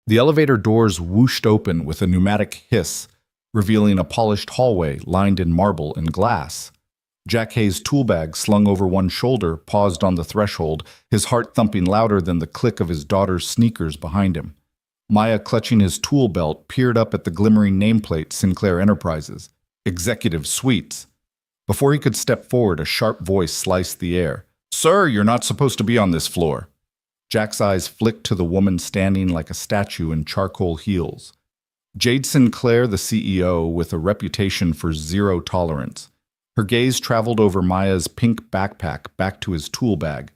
The elevator doors whooshed open with a pneumatic hiss, revealing a polished hallway lined in marble and glass. Jack Hayes' tool bag, slung over one shoulder, paused on the threshold, his heart thumping louder than the click of his daughter's sneakers behind him. Maya, clutching his tool belt, peered up at the glimmering nameplate Sinclair Enterprises, Executive Suites. Before he could step forward, a sharp voice sliced the air. "Sir, you're not supposed to be on this floor." Jack's eyes flicked to the woman standing like a statue in charcoal heels. Jade Sinclair, the CEO, with a reputation for zero tolerance. Her gaze traveled over Maya's pink backpack back to his tool bag,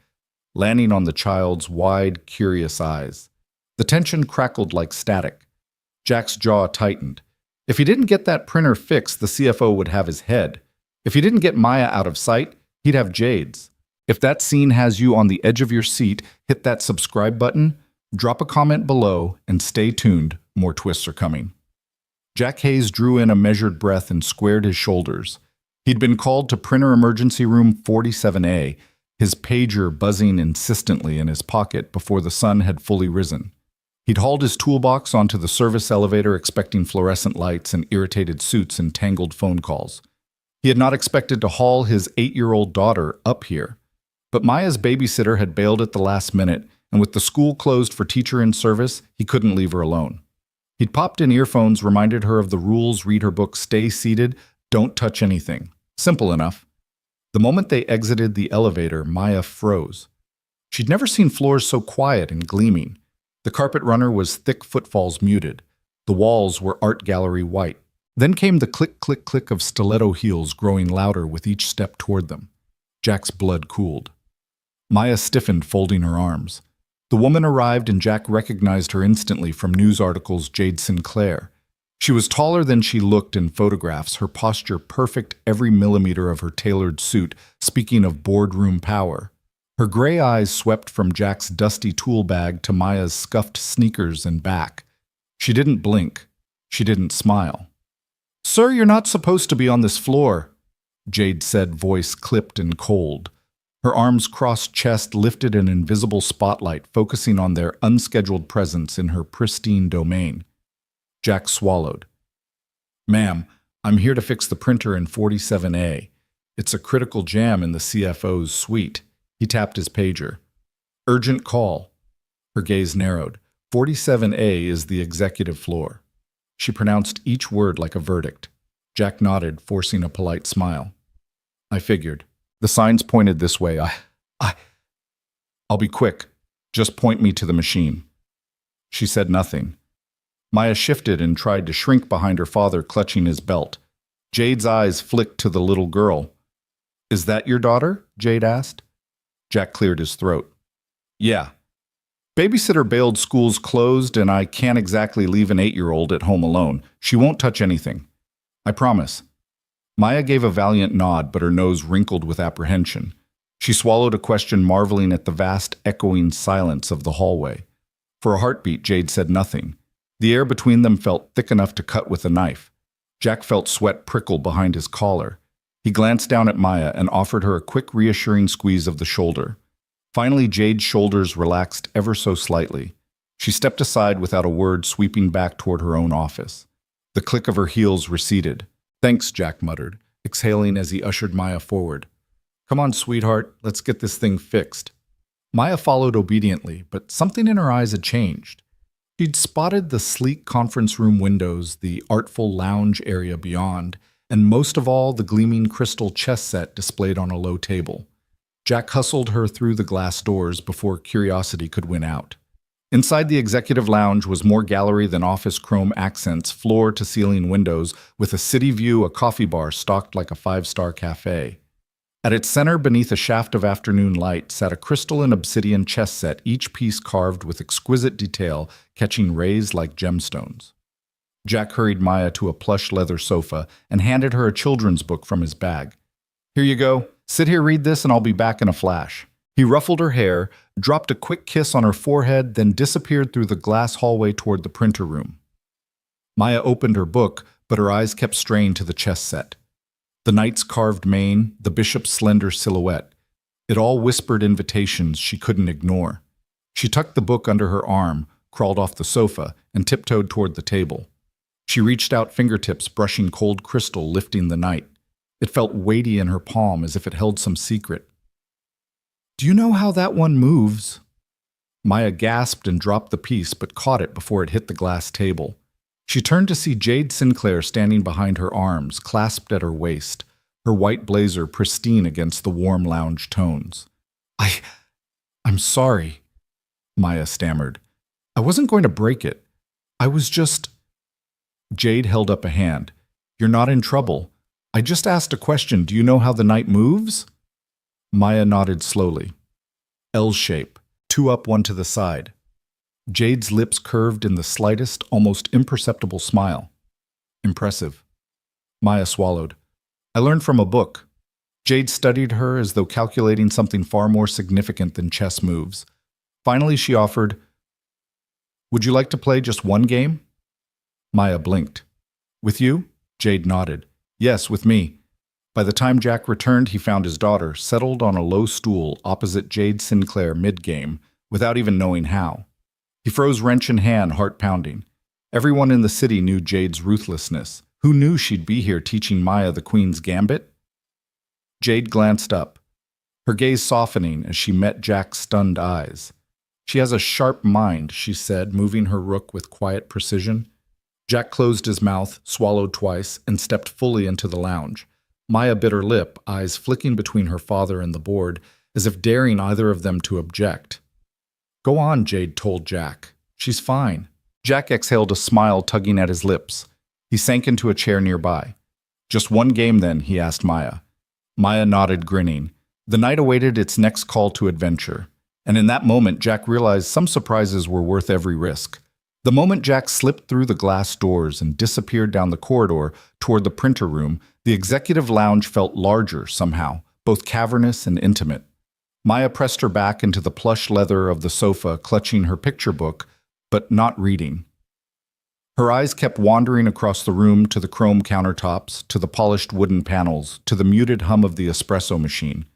landing on the child's wide, curious eyes. The tension crackled like static. Jack's jaw tightened. If he didn't get that printer fixed, the CFO would have his head. If he didn't get Maya out of sight, he'd have Jade's. If that scene has you on the edge of your seat, hit that subscribe button, drop a comment below, and stay tuned. More twists are coming. Jack Hayes drew in a measured breath and squared his shoulders. He'd been called to printer emergency room 47A, his pager buzzing insistently in his pocket before the sun had fully risen. He'd hauled his toolbox onto the service elevator expecting fluorescent lights and irritated suits and tangled phone calls. He had not expected to haul his 8-year-old daughter up here. But Maya's babysitter had bailed at the last minute, and with the school closed for teacher in service, he couldn't leave her alone. He'd popped in earphones, reminded her of the rules, read her book, stay seated, don't touch anything. Simple enough. The moment they exited the elevator, Maya froze. She'd never seen floors so quiet and gleaming. The carpet runner was thick footfalls muted. The walls were art gallery white. Then came the click, click, click of stiletto heels growing louder with each step toward them. Jack's blood cooled. Maya stiffened, folding her arms. The woman arrived and Jack recognized her instantly from news articles. Jade Sinclair. She was taller than she looked in photographs, her posture perfect, every millimeter of her tailored suit, speaking of boardroom power. Her gray eyes swept from Jack's dusty tool bag to Maya's scuffed sneakers and back. She didn't blink. She didn't smile. "Sir, you're not supposed to be on this floor," Jade said, voice clipped and cold. Her arms crossed chest lifted an invisible spotlight, focusing on their unscheduled presence in her pristine domain. Jack swallowed. "Ma'am, I'm here to fix the printer in 47A. It's a critical jam in the CFO's suite." He tapped his pager. "Urgent call." Her gaze narrowed. 47A is the executive floor. She pronounced each word like a verdict. Jack nodded, forcing a polite smile. "I figured. The signs pointed this way. I'll be quick. Just point me to the machine." She said nothing. Maya shifted and tried to shrink behind her father, clutching his belt. Jade's eyes flicked to the little girl. "Is that your daughter?" Jade asked. Jack cleared his throat. "Yeah. Babysitter bailed, school's closed, and I can't exactly leave an 8-year-old at home alone. She won't touch anything. I promise." Maya gave a valiant nod, but her nose wrinkled with apprehension. She swallowed a question, marveling at the vast, echoing silence of the hallway. For a heartbeat, Jade said nothing. The air between them felt thick enough to cut with a knife. Jack felt sweat prickle behind his collar. He glanced down at Maya and offered her a quick, reassuring squeeze of the shoulder. Finally, Jade's shoulders relaxed ever so slightly. She stepped aside without a word, sweeping back toward her own office. The click of her heels receded. "Thanks," Jack muttered, exhaling as he ushered Maya forward. "Come on, sweetheart, let's get this thing fixed." Maya followed obediently, but something in her eyes had changed. She'd spotted the sleek conference room windows, the artful lounge area beyond, and most of all, the gleaming crystal chess set displayed on a low table. Jack hustled her through the glass doors before curiosity could win out. Inside the executive lounge was more gallery than office chrome accents, floor-to-ceiling windows, with a city view, a coffee bar stocked like a 5-star cafe. At its center, beneath a shaft of afternoon light, sat a crystal and obsidian chess set, each piece carved with exquisite detail, catching rays like gemstones. Jack hurried Maya to a plush leather sofa and handed her a children's book from his bag. "Here you go. Sit here, read this, and I'll be back in a flash." He ruffled her hair, dropped a quick kiss on her forehead, then disappeared through the glass hallway toward the printer room. Maya opened her book, but her eyes kept straying to the chess set. The knight's carved mane, the bishop's slender silhouette. It all whispered invitations she couldn't ignore. She tucked the book under her arm, crawled off the sofa, and tiptoed toward the table. She reached out, fingertips brushing cold crystal, lifting the night. It felt weighty in her palm, as if it held some secret. "Do you know how that one moves?" Maya gasped and dropped the piece, but caught it before it hit the glass table. She turned to see Jade Sinclair standing behind her arms, clasped at her waist, her white blazer pristine against the warm lounge tones. I'm sorry," Maya stammered. "I wasn't going to break it. I was just—" Jade held up a hand. "You're not in trouble. I just asked a question. Do you know how the night moves?" Maya nodded slowly. L shape, two up, one to the side. Jade's lips curved in the slightest, almost imperceptible smile. "Impressive." Maya swallowed. "I learned from a book." Jade studied her as though calculating something far more significant than chess moves. Finally, she offered, "Would you like to play just one game?" Maya blinked. "With you?" Jade nodded. "Yes, with me." By the time Jack returned, he found his daughter settled on a low stool opposite Jade Sinclair mid-game, without even knowing how. He froze, wrench in hand, heart pounding. Everyone in the city knew Jade's ruthlessness. Who knew she'd be here teaching Maya the Queen's Gambit? Jade glanced up, her gaze softening as she met Jack's stunned eyes. "She has a sharp mind," she said, moving her rook with quiet precision. Jack closed his mouth, swallowed twice, and stepped fully into the lounge. Maya bit her lip, eyes flicking between her father and the board, as if daring either of them to object. "Go on," Jade told Jack. "She's fine." Jack exhaled a smile, tugging at his lips. He sank into a chair nearby. "Just one game, then?" he asked Maya. Maya nodded, grinning. The night awaited its next call to adventure. And in that moment, Jack realized some surprises were worth every risk. The moment Jack slipped through the glass doors and disappeared down the corridor toward the printer room, the executive lounge felt larger somehow, both cavernous and intimate. Maya pressed her back into the plush leather of the sofa, clutching her picture book, but not reading. Her eyes kept wandering across the room to the chrome countertops, to the polished wooden panels, to the muted hum of the espresso machine.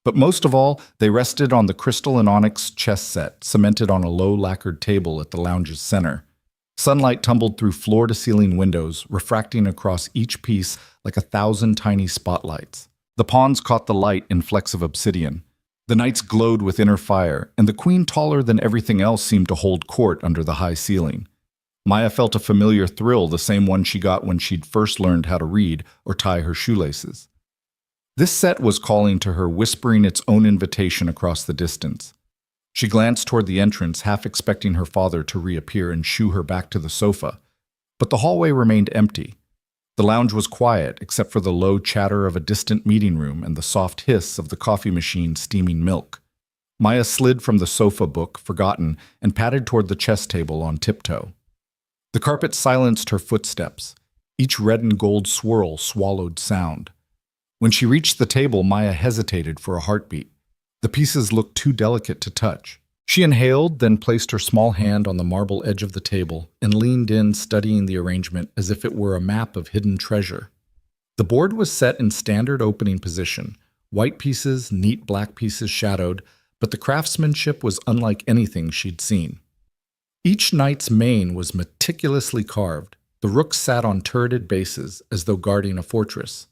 But most of all, they rested on the crystal and onyx chess set, cemented on a low lacquered table at the lounge's center. Sunlight tumbled through floor-to-ceiling windows, refracting across each piece like 1,000 tiny spotlights. The pawns caught the light in flecks of obsidian. The knights glowed with inner fire, and the queen, taller than everything else, seemed to hold court under the high ceiling. Maya felt a familiar thrill, the same one she got when she'd first learned how to read or tie her shoelaces. This set was calling to her, whispering its own invitation across the distance. She glanced toward the entrance, half expecting her father to reappear and shoo her back to the sofa. But the hallway remained empty. The lounge was quiet, except for the low chatter of a distant meeting room and the soft hiss of the coffee machine steaming milk. Maya slid from the sofa, book forgotten, and padded toward the chess table on tiptoe. The carpet silenced her footsteps. Each red and gold swirl swallowed sound. When she reached the table, Maya hesitated for a heartbeat. The pieces looked too delicate to touch. She inhaled, then placed her small hand on the marble edge of the table and leaned in, studying the arrangement as if it were a map of hidden treasure. The board was set in standard opening position, white pieces, neat black pieces shadowed, but the craftsmanship was unlike anything she'd seen. Each knight's mane was meticulously carved. The rooks sat on turreted bases, as though guarding a fortress.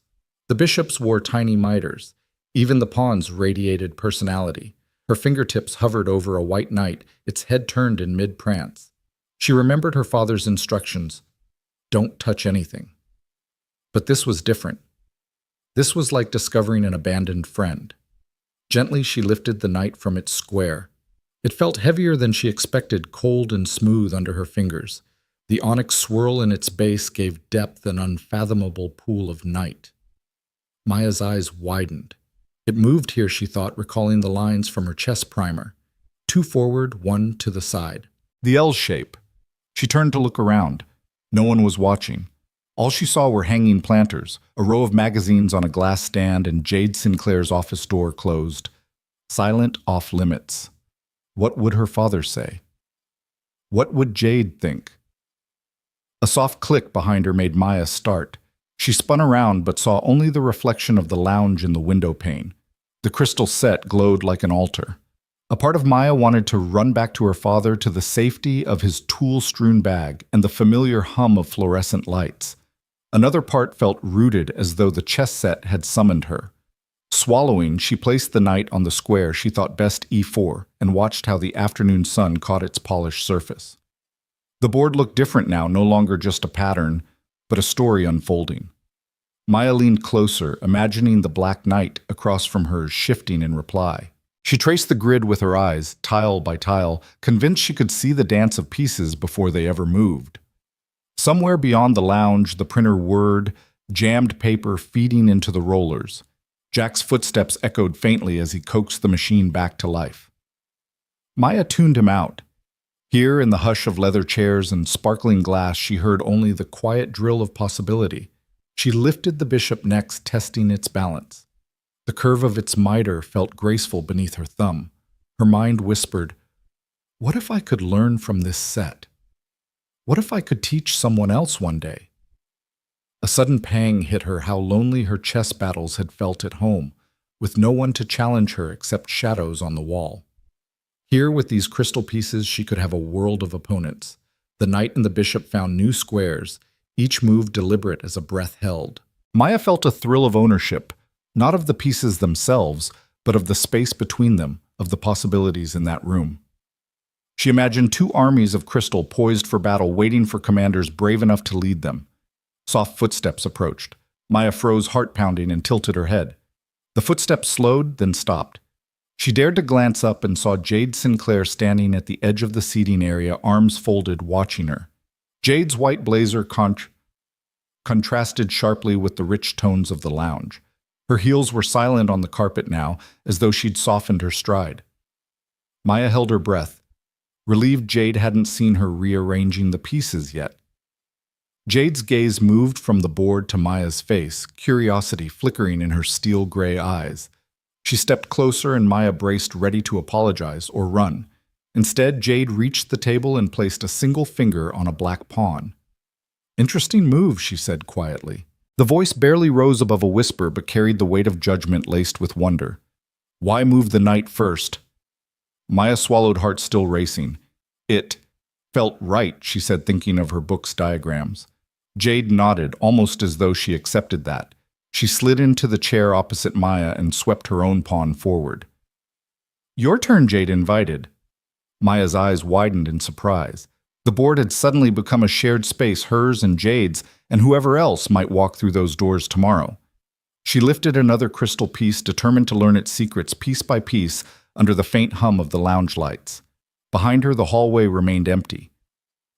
The bishops wore tiny mitres. Even the pawns radiated personality. Her fingertips hovered over a white knight, its head turned in mid-prance. She remembered her father's instructions, "Don't touch anything." But this was different. This was like discovering an abandoned friend. Gently, she lifted the knight from its square. It felt heavier than she expected, cold and smooth under her fingers. The onyx swirl in its base gave depth an unfathomable pool of night. Maya's eyes widened. It moved here, she thought, recalling the lines from her chess primer. 2 forward, 1 to the side. The L shape. She turned to look around. No one was watching. All she saw were hanging planters, a row of magazines on a glass stand, and Jade Sinclair's office door closed. Silent, off limits. What would her father say? What would Jade think? A soft click behind her made Maya start. She spun around but saw only the reflection of the lounge in the window pane. The crystal set glowed like an altar. A part of Maya wanted to run back to her father, to the safety of his tool-strewn bag and the familiar hum of fluorescent lights. Another part felt rooted, as though the chess set had summoned her. Swallowing, she placed the knight on the square she thought best e4 and watched how the afternoon sun caught its polished surface. The board looked different now, no longer just a pattern, but a story unfolding. Maya leaned closer, imagining the black knight across from hers shifting in reply. She traced the grid with her eyes, tile by tile, convinced she could see the dance of pieces before they ever moved. Somewhere beyond the lounge, the printer whirred, jammed paper feeding into the rollers. Jack's footsteps echoed faintly as he coaxed the machine back to life. Maya tuned him out. Here, in the hush of leather chairs and sparkling glass, she heard only the quiet drill of possibility. She lifted the bishop next, testing its balance. The curve of its mitre felt graceful beneath her thumb. Her mind whispered, "What if I could learn from this set? What if I could teach someone else one day?" A sudden pang hit her, how lonely her chess battles had felt at home, with no one to challenge her except shadows on the wall. Here, with these crystal pieces, she could have a world of opponents. The knight and the bishop found new squares, each move deliberate as a breath held. Maya felt a thrill of ownership, not of the pieces themselves, but of the space between them, of the possibilities in that room. She imagined two armies of crystal poised for battle, waiting for commanders brave enough to lead them. Soft footsteps approached. Maya froze, heart pounding, and tilted her head. The footsteps slowed, then stopped. She dared to glance up and saw Jade Sinclair standing at the edge of the seating area, arms folded, watching her. Jade's white blazer contrasted sharply with the rich tones of the lounge. Her heels were silent on the carpet now, as though she'd softened her stride. Maya held her breath, relieved Jade hadn't seen her rearranging the pieces yet. Jade's gaze moved from the board to Maya's face, curiosity flickering in her steel-gray eyes. She stepped closer and Maya braced, ready to apologize or run. Instead, Jade reached the table and placed a single finger on a black pawn. "Interesting move," she said quietly. The voice barely rose above a whisper, but carried the weight of judgment laced with wonder. "Why move the knight first?" Maya swallowed, heart still racing. "It felt right," she said, thinking of her book's diagrams. Jade nodded, almost as though she accepted that. She slid into the chair opposite Maya and swept her own pawn forward. "Your turn," Jade invited. Maya's eyes widened in surprise. The board had suddenly become a shared space, hers and Jade's, and whoever else might walk through those doors tomorrow. She lifted another crystal piece, determined to learn its secrets piece by piece under the faint hum of the lounge lights. Behind her, the hallway remained empty.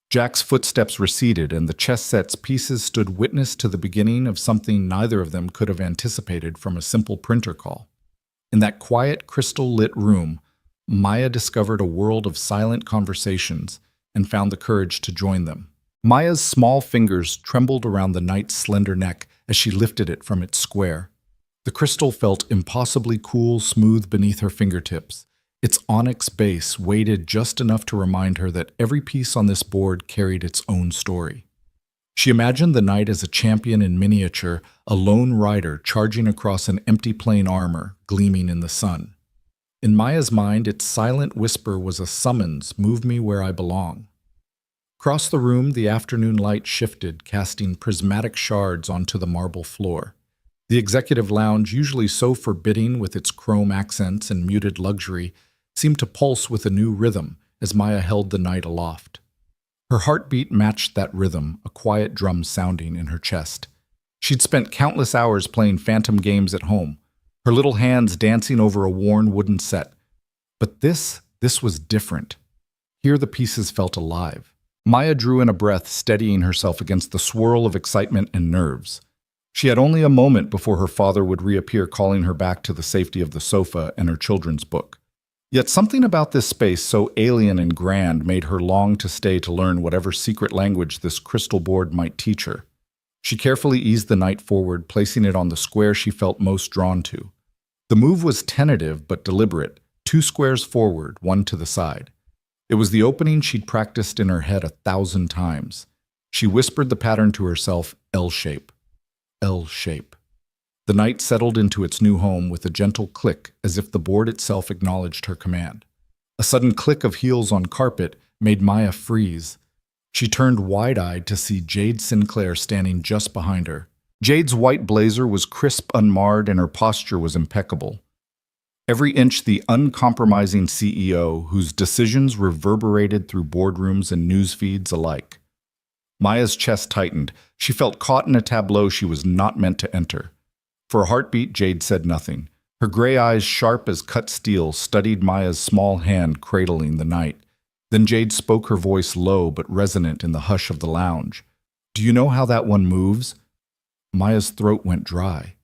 Jack's footsteps receded, and the chess set's pieces stood witness to the beginning of something neither of them could have anticipated from a simple printer call. In that quiet, crystal-lit room, Maya discovered a world of silent conversations and found the courage to join them. Maya's small fingers trembled around the knight's slender neck as she lifted it from its square. The crystal felt impossibly cool, smooth beneath her fingertips. Its onyx base weighted just enough to remind her that every piece on this board carried its own story. She imagined the knight as a champion in miniature, a lone rider charging across an empty plain armor, gleaming in the sun. In Maya's mind, its silent whisper was a summons, "Move me where I belong." Across the room, the afternoon light shifted, casting prismatic shards onto the marble floor. The executive lounge, usually so forbidding with its chrome accents and muted luxury, seemed to pulse with a new rhythm as Maya held the knight aloft. Her heartbeat matched that rhythm, a quiet drum sounding in her chest. She'd spent countless hours playing phantom games at home, her little hands dancing over a worn wooden set. But this was different. Here the pieces felt alive. Maya drew in a breath, steadying herself against the swirl of excitement and nerves. She had only a moment before her father would reappear, calling her back to the safety of the sofa and her children's book. Yet something about this space, so alien and grand, made her long to stay to learn whatever secret language this crystal board might teach her. She carefully eased the knight forward, placing it on the square she felt most drawn to. The move was tentative but deliberate, 2 squares forward, 1 to the side. It was the opening she'd practiced in her head 1,000 times. She whispered the pattern to herself, L-shape. L-shape. The knight settled into its new home with a gentle click, as if the board itself acknowledged her command. A sudden click of heels on carpet made Maya freeze. She turned wide-eyed to see Jade Sinclair standing just behind her. Jade's white blazer was crisp, unmarred, and her posture was impeccable. Every inch the uncompromising CEO whose decisions reverberated through boardrooms and news feeds alike. Maya's chest tightened. She felt caught in a tableau she was not meant to enter. For a heartbeat, Jade said nothing. Her gray eyes, sharp as cut steel, studied Maya's small hand cradling the night. Then Jade spoke, her voice low but resonant in the hush of the lounge. "Do you know how that one moves?" Maya's throat went dry.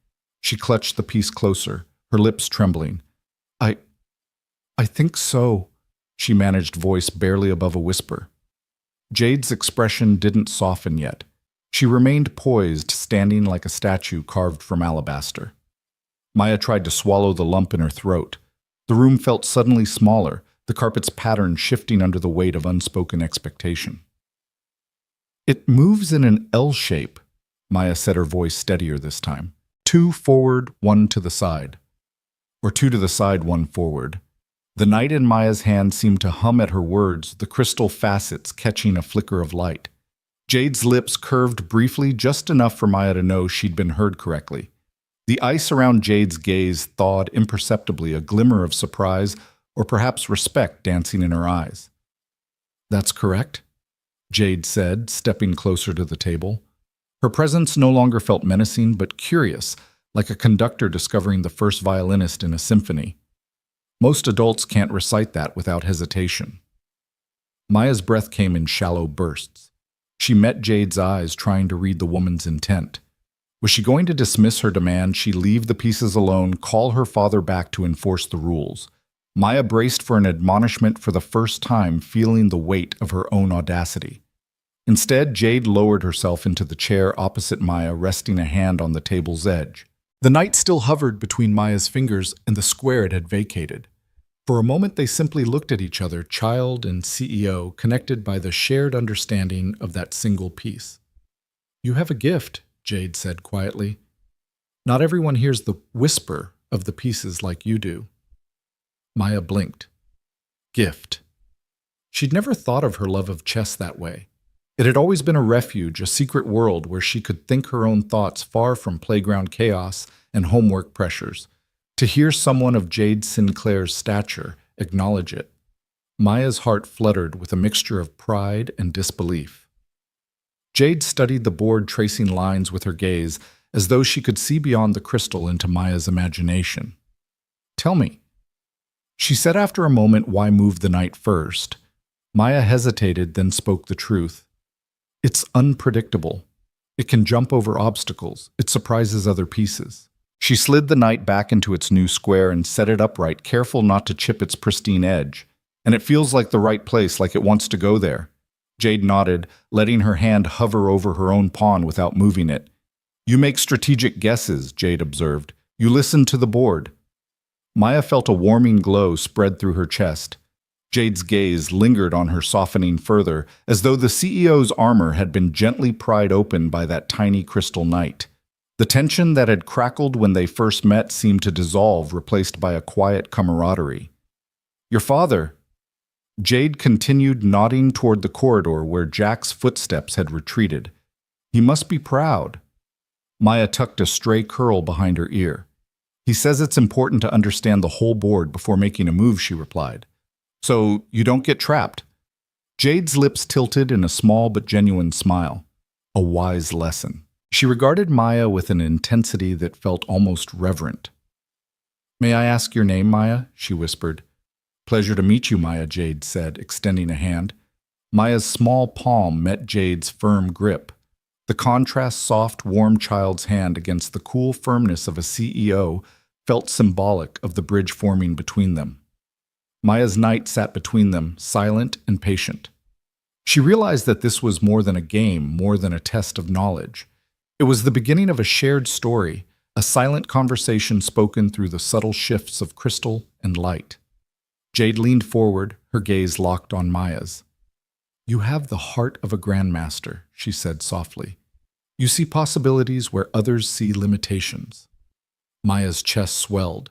She clutched the piece closer, her lips trembling. I think so," she managed, voice barely above a whisper. Jade's expression didn't soften yet. She remained poised, standing like a statue carved from alabaster. Maya tried to swallow the lump in her throat. The room felt suddenly smaller, the carpet's pattern shifting under the weight of unspoken expectation. "It moves in an L shape," Maya said, her voice steadier this time. "Two forward, one to the side." Or two to the side, one forward. The night in Maya's hand seemed to hum at her words, the crystal facets catching a flicker of light. Jade's lips curved briefly, just enough for Maya to know she'd been heard correctly. The ice around Jade's gaze thawed imperceptibly, a glimmer of surprise or perhaps respect dancing in her eyes. "That's correct," Jade said, stepping closer to the table. Her presence no longer felt menacing, but curious, like a conductor discovering the first violinist in a symphony. Most adults can't recite that without hesitation. Maya's breath came in shallow bursts. She met Jade's eyes, trying to read the woman's intent. Was she going to dismiss her demand, she leave the pieces alone, call her father back to enforce the rules? Maya braced for an admonishment for the first time, feeling the weight of her own audacity. Instead, Jade lowered herself into the chair opposite Maya, resting a hand on the table's edge. The knight still hovered between Maya's fingers and the square it had vacated. For a moment they simply looked at each other, child and CEO, connected by the shared understanding of that single piece. "You have a gift," Jade said quietly. "Not everyone hears the whisper of the pieces like you do." Maya blinked. Gift. She'd never thought of her love of chess that way. It had always been a refuge, a secret world where she could think her own thoughts far from playground chaos and homework pressures. To hear someone of Jade Sinclair's stature acknowledge it, Maya's heart fluttered with a mixture of pride and disbelief. Jade studied the board, tracing lines with her gaze, as though she could see beyond the crystal into Maya's imagination. "Tell me," she said after a moment, "why move the knight first?" Maya hesitated, then spoke the truth. "It's unpredictable. It can jump over obstacles. It surprises other pieces." She slid the knight back into its new square and set it upright, careful not to chip its pristine edge. "And it feels like the right place, like it wants to go there." Jade nodded, letting her hand hover over her own pawn without moving it. "You make strategic guesses," Jade observed. "You listen to the board." Maya felt a warming glow spread through her chest. Jade's gaze lingered on her, softening further, as though the CEO's armor had been gently pried open by that tiny crystal knight. The tension that had crackled when they first met seemed to dissolve, replaced by a quiet camaraderie. "Your father," Jade continued, nodding toward the corridor where Jack's footsteps had retreated. "He must be proud." Maya tucked a stray curl behind her ear. "He says it's important to understand the whole board before making a move," she replied. "So you don't get trapped." Jade's lips tilted in a small but genuine smile. A wise lesson. She regarded Maya with an intensity that felt almost reverent. "May I ask your name, Maya?" she whispered. "Pleasure to meet you, Maya," Jade said, extending a hand. Maya's small palm met Jade's firm grip. The contrast, soft, warm child's hand against the cool firmness of a CEO felt symbolic of the bridge forming between them. Maya's knight sat between them, silent and patient. She realized that this was more than a game, more than a test of knowledge. It was the beginning of a shared story, a silent conversation spoken through the subtle shifts of crystal and light. Jade leaned forward, her gaze locked on Maya's. "You have the heart of a grandmaster," she said softly. "You see possibilities where others see limitations." Maya's chest swelled.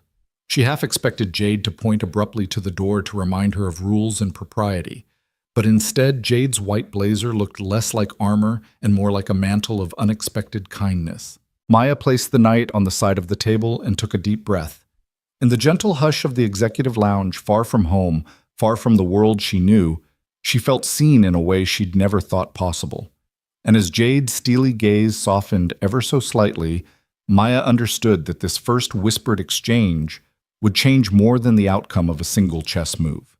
She half expected Jade to point abruptly to the door to remind her of rules and propriety, but instead Jade's white blazer looked less like armor and more like a mantle of unexpected kindness. Maya placed the knight on the side of the table and took a deep breath. In the gentle hush of the executive lounge, far from home, far from the world she knew, she felt seen in a way she'd never thought possible. And as Jade's steely gaze softened ever so slightly, Maya understood that this first whispered exchange would change more than the outcome of a single chess move.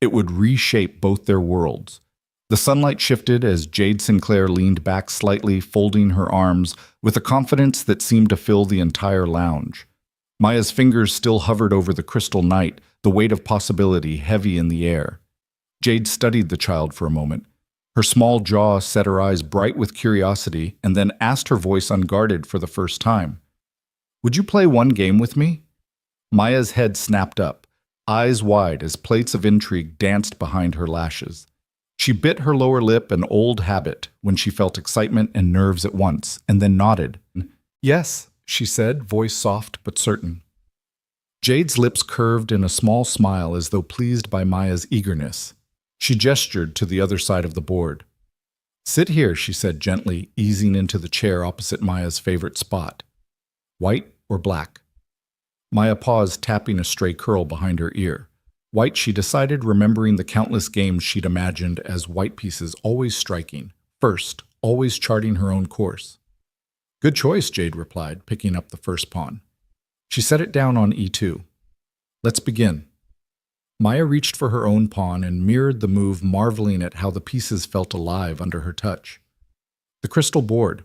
It would reshape both their worlds. The sunlight shifted as Jade Sinclair leaned back slightly, folding her arms with a confidence that seemed to fill the entire lounge. Maya's fingers still hovered over the crystal knight, the weight of possibility heavy in the air. Jade studied the child for a moment. Her small jaw set her eyes bright with curiosity and then asked, her voice unguarded for the first time, "Would you play one game with me?" Maya's head snapped up, eyes wide as plates of intrigue danced behind her lashes. She bit her lower lip, an old habit, when she felt excitement and nerves at once, and then nodded. "Yes," she said, voice soft but certain. Jade's lips curved in a small smile as though pleased by Maya's eagerness. She gestured to the other side of the board. "Sit here," she said gently, easing into the chair opposite Maya's favorite spot. "White or black?" Maya paused, tapping a stray curl behind her ear. White, she decided, remembering the countless games she'd imagined as white pieces always striking, first, always charting her own course. "Good choice," Jade replied, picking up the first pawn. She set it down on e2. "Let's begin." Maya reached for her own pawn and mirrored the move, marveling at how the pieces felt alive under her touch. The crystal board,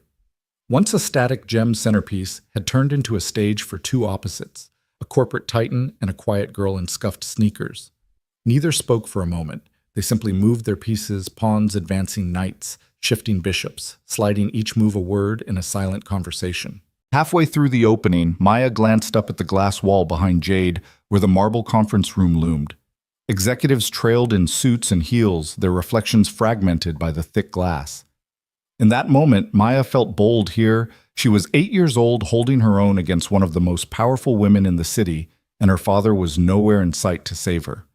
once a static gem centerpiece, had turned into a stage for two opposites, a corporate titan and a quiet girl in scuffed sneakers. Neither spoke for a moment. They simply moved their pieces, pawns advancing knights, shifting bishops, sliding each move a word in a silent conversation. Halfway through the opening, Maya glanced up at the glass wall behind Jade, where the marble conference room loomed. Executives trailed in suits and heels, their reflections fragmented by the thick glass. In that moment, Maya felt bold here. She was 8 years old, holding her own against one of the most powerful women in the city, and her father was nowhere in sight to save her.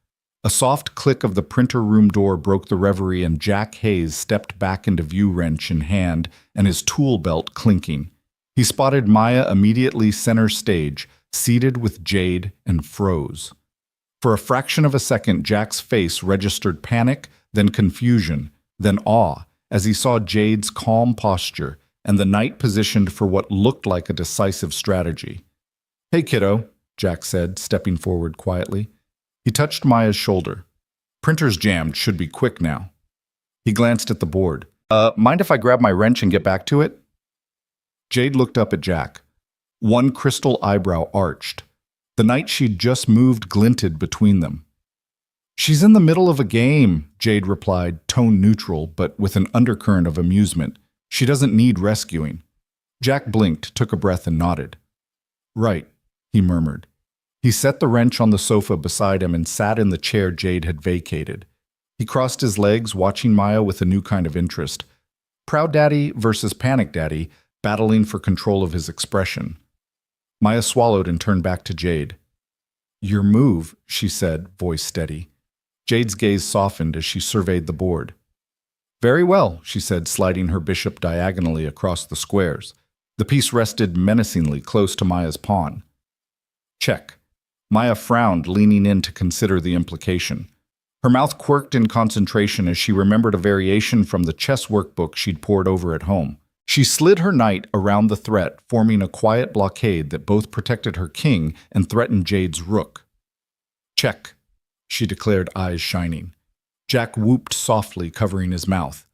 A soft click of the printer room door broke the reverie, and Jack Hayes stepped back into view, wrench in hand and his tool belt clinking. He spotted Maya immediately center stage, seated with Jade, and froze. For a fraction of a second, Jack's face registered panic, then confusion, then awe, as he saw Jade's calm posture and the knight positioned for what looked like a decisive strategy. "Hey, kiddo," Jack said, stepping forward quietly. He touched Maya's shoulder. "Printer's jammed, should be quick now." He glanced at the board. Mind if I grab my wrench and get back to it?" Jade looked up at Jack. One crystal eyebrow arched. The knight she'd just moved glinted between them. "She's in the middle of a game," Jade replied, tone neutral, but with an undercurrent of amusement. "She doesn't need rescuing." Jack blinked, took a breath, and nodded. "Right," he murmured. He set the wrench on the sofa beside him and sat in the chair Jade had vacated. He crossed his legs, watching Maya with a new kind of interest. Proud daddy versus panic daddy, battling for control of his expression. Maya swallowed and turned back to Jade. "Your move," she said, voice steady. Jade's gaze softened as she surveyed the board. "Very well," she said, sliding her bishop diagonally across the squares. The piece rested menacingly close to Maya's pawn. "Check." Maya frowned, leaning in to consider the implication. Her mouth quirked in concentration as she remembered a variation from the chess workbook she'd pored over at home. She slid her knight around the threat, forming a quiet blockade that both protected her king and threatened Jade's rook. "Check," she declared, eyes shining. Jack whooped softly, covering his mouth.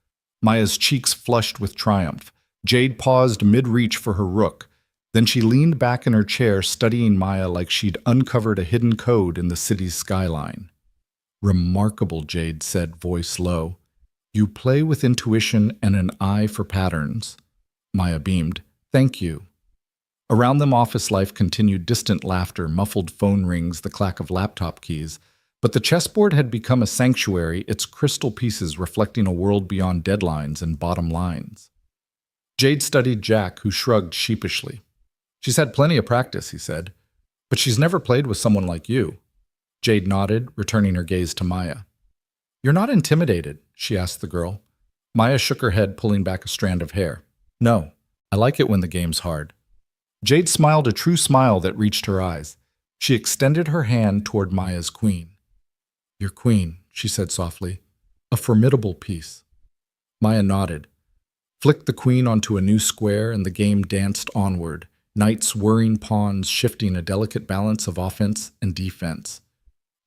Maya's cheeks flushed with triumph. Jade paused mid-reach for her rook. Then she leaned back in her chair, studying Maya like she'd uncovered a hidden code in the city's skyline. "Remarkable," Jade said, voice low. "You play with intuition and an eye for patterns." Maya beamed. "Thank you." Around them, office life continued, distant laughter, muffled phone rings, the clack of laptop keys. But the chessboard had become a sanctuary, its crystal pieces reflecting a world beyond deadlines and bottom lines. Jade studied Jack, who shrugged sheepishly. "She's had plenty of practice," he said. But she's never played with someone like you. Jade nodded, returning her gaze to Maya. You're not intimidated, she asked the girl. Maya shook her head, pulling back a strand of hair. No, I like it when the game's hard. Jade smiled a true smile that reached her eyes. She extended her hand toward Maya's queen. Your queen, she said softly. A formidable piece. Maya nodded, flicked the queen onto a new square, and the game danced onward, knights whirring pawns shifting a delicate balance of offense and defense.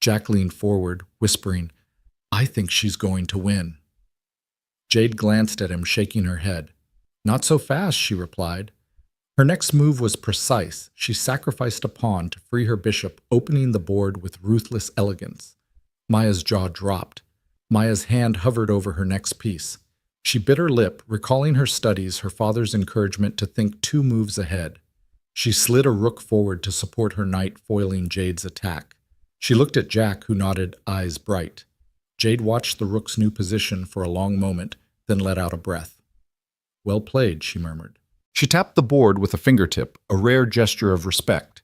Jack leaned forward, whispering, I think she's going to win. Jade glanced at him, shaking her head. Not so fast, she replied. Her next move was precise. She sacrificed a pawn to free her bishop, opening the board with ruthless elegance. Maya's jaw dropped. Maya's hand hovered over her next piece. She bit her lip, recalling her studies, her father's encouragement to think 2 moves ahead. She slid a rook forward to support her knight, foiling Jade's attack. She looked at Jack, who nodded, eyes bright. Jade watched the rook's new position for a long moment, then let out a breath. Well played, she murmured. She tapped the board with a fingertip, a rare gesture of respect.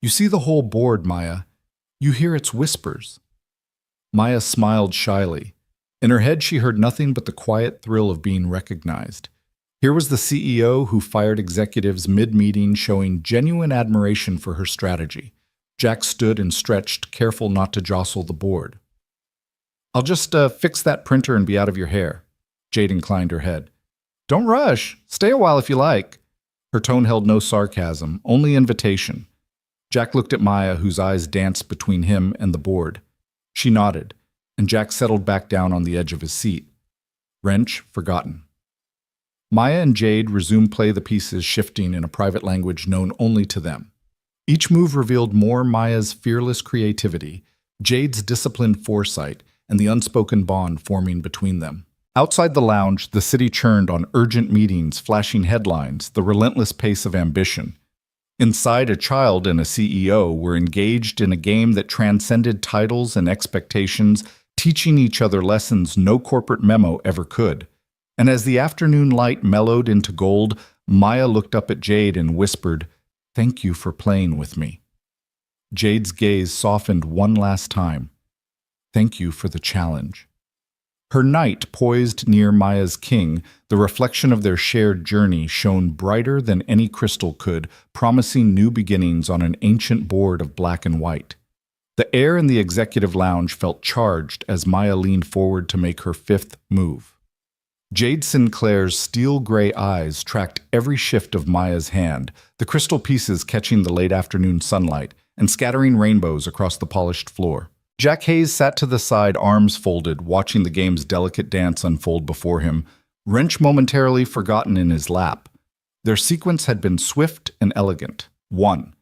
You see the whole board, Maya. You hear its whispers. Maya smiled shyly. In her head, she heard nothing but the quiet thrill of being recognized. Here was the CEO who fired executives mid-meeting, showing genuine admiration for her strategy. Jack stood and stretched, careful not to jostle the board. I'll just fix that printer and be out of your hair. Jade inclined her head. Don't rush. Stay a while if you like. Her tone held no sarcasm, only invitation. Jack looked at Maya, whose eyes danced between him and the board. She nodded, and Jack settled back down on the edge of his seat. Wrench forgotten. Maya and Jade resumed play, the pieces shifting in a private language known only to them. Each move revealed more Maya's fearless creativity, Jade's disciplined foresight, and the unspoken bond forming between them. Outside the lounge, the city churned on urgent meetings, flashing headlines, the relentless pace of ambition. Inside, a child and a CEO were engaged in a game that transcended titles and expectations, teaching each other lessons no corporate memo ever could. And as the afternoon light mellowed into gold, Maya looked up at Jade and whispered, "Thank you for playing with me." Jade's gaze softened one last time. "Thank you for the challenge." Her knight poised near Maya's king, the reflection of their shared journey shone brighter than any crystal could, promising new beginnings on an ancient board of black and white. The air in the executive lounge felt charged as Maya leaned forward to make her 5th move. Jade Sinclair's steel-gray eyes tracked every shift of Maya's hand, the crystal pieces catching the late afternoon sunlight and scattering rainbows across the polished floor. Jack Hayes sat to the side, arms folded, watching the game's delicate dance unfold before him, wrench momentarily forgotten in his lap. Their sequence had been swift and elegant. 1.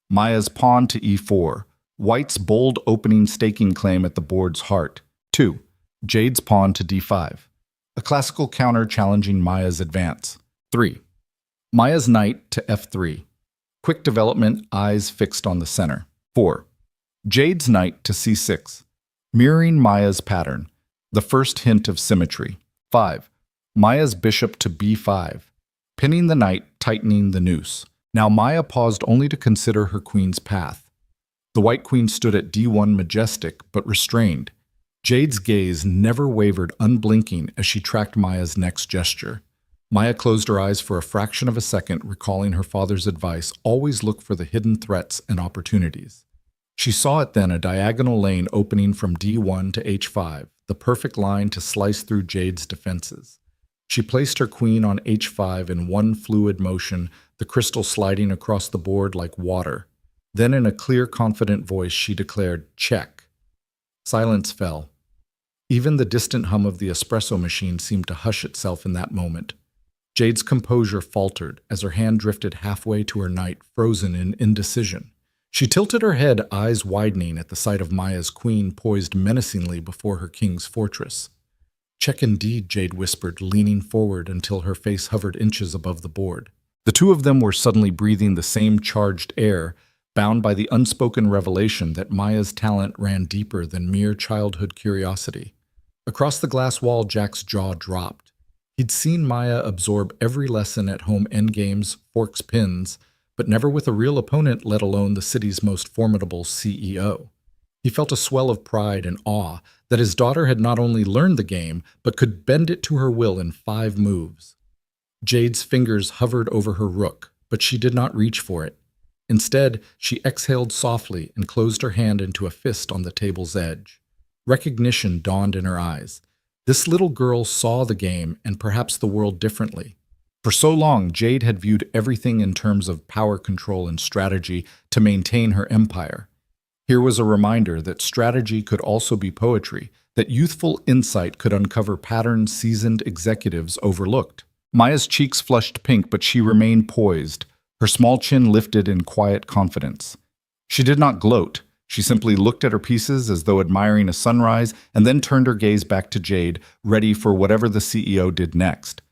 Maya's pawn to e4, White's bold opening staking claim at the board's heart. 2. Jade's pawn to d5, a classical counter challenging Maya's advance. 3. Maya's knight to f3, quick development, eyes fixed on the center. 4. Jade's knight to c6, mirroring Maya's pattern, the first hint of symmetry. 5. Maya's bishop to b5, pinning the knight, tightening the noose. Now Maya paused only to consider her queen's path. The white queen stood at d1, majestic but restrained. Jade's gaze never wavered, unblinking as she tracked Maya's next gesture. Maya closed her eyes for a fraction of a second, recalling her father's advice, always look for the hidden threats and opportunities. She saw it then, a diagonal lane opening from d1 to h5, the perfect line to slice through Jade's defenses. She placed her queen on h5 in one fluid motion, the crystal sliding across the board like water. Then in a clear, confident voice, she declared, "Check." Silence fell. Even the distant hum of the espresso machine seemed to hush itself in that moment. Jade's composure faltered as her hand drifted halfway to her knight, frozen in indecision. She tilted her head, eyes widening at the sight of Maya's queen poised menacingly before her king's fortress. "Check indeed," Jade whispered, leaning forward until her face hovered inches above the board. The two of them were suddenly breathing the same charged air, bound by the unspoken revelation that Maya's talent ran deeper than mere childhood curiosity. Across the glass wall, Jack's jaw dropped. He'd seen Maya absorb every lesson at home endgames, forks, pins, but never with a real opponent, let alone the city's most formidable CEO. He felt a swell of pride and awe that his daughter had not only learned the game, but could bend it to her will in 5 moves. Jade's fingers hovered over her rook, but she did not reach for it. Instead, she exhaled softly and closed her hand into a fist on the table's edge. Recognition dawned in her eyes. This little girl saw the game and perhaps the world differently. For so long, Jade had viewed everything in terms of power control and strategy to maintain her empire. Here was a reminder that strategy could also be poetry, that youthful insight could uncover patterns seasoned executives overlooked. Maya's cheeks flushed pink, but she remained poised, her small chin lifted in quiet confidence. She did not gloat. She simply looked at her pieces as though admiring a sunrise and then turned her gaze back to Jade, ready for whatever the CEO did next.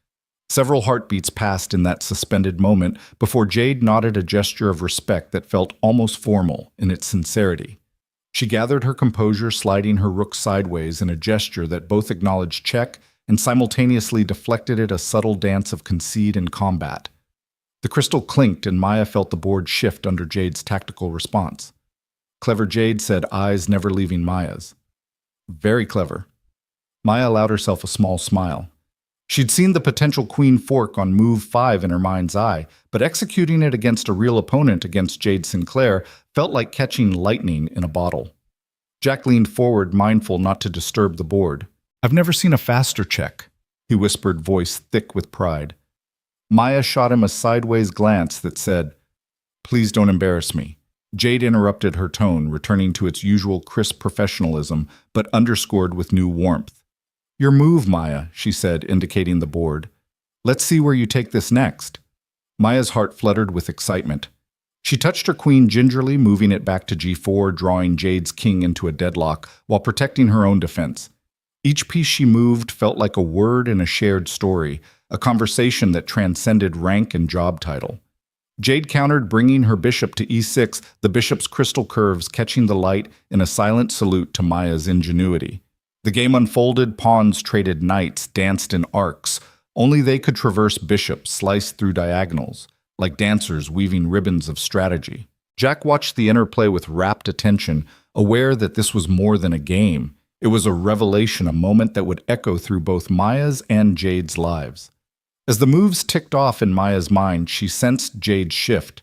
Several heartbeats passed in that suspended moment before Jade nodded a gesture of respect that felt almost formal in its sincerity. She gathered her composure, sliding her rook sideways in a gesture that both acknowledged check and simultaneously deflected it a subtle dance of concede and combat. The crystal clinked and Maya felt the board shift under Jade's tactical response. Clever, Jade said, eyes never leaving Maya's. Very clever. Maya allowed herself a small smile. She'd seen the potential queen fork on move 5 in her mind's eye, but executing it against a real opponent against Jade Sinclair felt like catching lightning in a bottle. Jack leaned forward, mindful not to disturb the board. "I've never seen a faster check," he whispered, voice thick with pride. Maya shot him a sideways glance that said, "Please don't embarrass me." Jade interrupted her tone, returning to its usual crisp professionalism, but underscored with new warmth. "Your move, Maya," she said, indicating the board. "Let's see where you take this next." Maya's heart fluttered with excitement. She touched her queen gingerly, moving it back to g4, drawing Jade's king into a deadlock, while protecting her own defense. Each piece she moved felt like a word in a shared story, a conversation that transcended rank and job title. Jade countered, bringing her bishop to e6, the bishop's crystal curves catching the light in a silent salute to Maya's ingenuity. The game unfolded, pawns traded knights, danced in arcs. Only they could traverse bishops, sliced through diagonals, like dancers weaving ribbons of strategy. Jack watched the interplay with rapt attention, aware that this was more than a game. It was a revelation, a moment that would echo through both Maya's and Jade's lives. As the moves ticked off in Maya's mind, she sensed Jade's shift.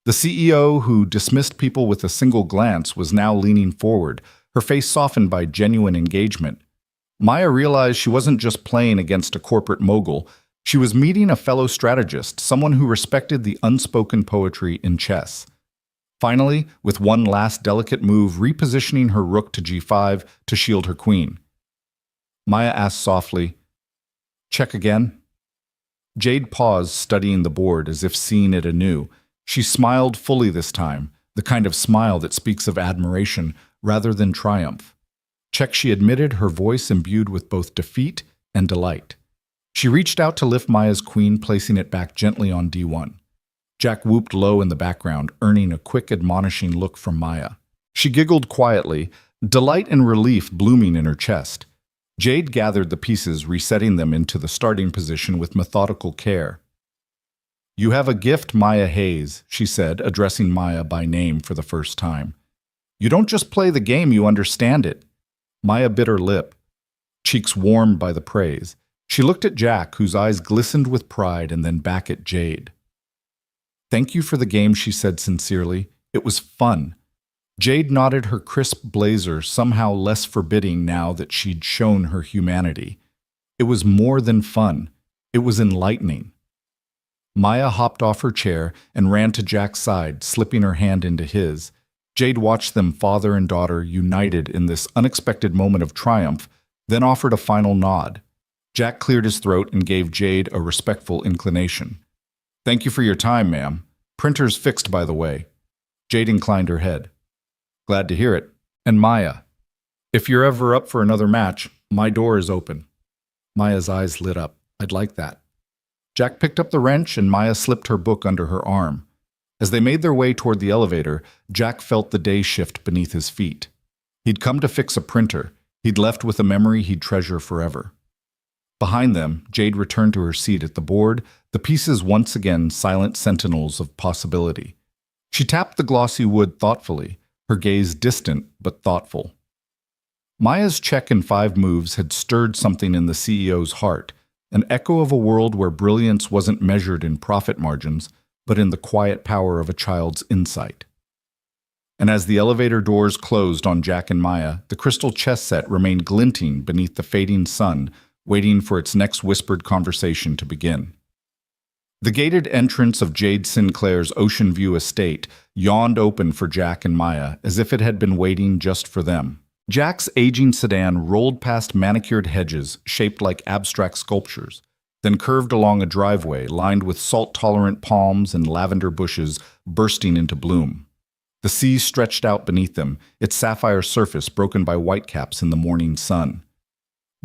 The CEO, who dismissed people with a single glance, was now leaning forward, her face softened by genuine engagement. Maya realized she wasn't just playing against a corporate mogul. She was meeting a fellow strategist, someone who respected the unspoken poetry in chess. Finally, with one last delicate move, repositioning her rook to g5 to shield her queen. Maya asked softly, "Check again?" Jade paused, studying the board as if seeing it anew. She smiled fully this time, the kind of smile that speaks of admiration rather than triumph. "Check," she admitted, her voice imbued with both defeat and delight. She reached out to lift Maya's queen, placing it back gently on d1. Jack whooped low in the background, earning a quick, admonishing look from Maya. She giggled quietly, delight and relief blooming in her chest. Jade gathered the pieces, resetting them into the starting position with methodical care. "You have a gift, Maya Hayes," she said, addressing Maya by name for the first time. "You don't just play the game, you understand it." Maya bit her lip, cheeks warmed by the praise. She looked at Jack, whose eyes glistened with pride, and then back at Jade. "Thank you for the game," she said sincerely. "It was fun." Jade nodded, her crisp blazer somehow less forbidding now that she'd shown her humanity. It was more than fun. It was enlightening. Maya hopped off her chair and ran to Jack's side, slipping her hand into his. Jade watched them, father and daughter, united in this unexpected moment of triumph, then offered a final nod. Jack cleared his throat and gave Jade a respectful inclination. "Thank you for your time, ma'am. Printer's fixed, by the way." Jade inclined her head. "Glad to hear it. And Maya, if you're ever up for another match, my door is open." Maya's eyes lit up. "I'd like that." Jack picked up the wrench and Maya slipped her book under her arm. As they made their way toward the elevator, Jack felt the day shift beneath his feet. He'd come to fix a printer. He'd left with a memory he'd treasure forever. Behind them, Jade returned to her seat at the board, the pieces once again silent sentinels of possibility. She tapped the glossy wood thoughtfully, her gaze distant but thoughtful. Maya's check in 5 moves had stirred something in the CEO's heart, an echo of a world where brilliance wasn't measured in profit margins, but in the quiet power of a child's insight. And as the elevator doors closed on Jack and Maya, the crystal chess set remained glinting beneath the fading sun, waiting for its next whispered conversation to begin. The gated entrance of Jade Sinclair's Ocean View estate yawned open for Jack and Maya as if it had been waiting just for them. Jack's aging sedan rolled past manicured hedges shaped like abstract sculptures, then curved along a driveway lined with salt-tolerant palms and lavender bushes bursting into bloom. The sea stretched out beneath them, its sapphire surface broken by whitecaps in the morning sun.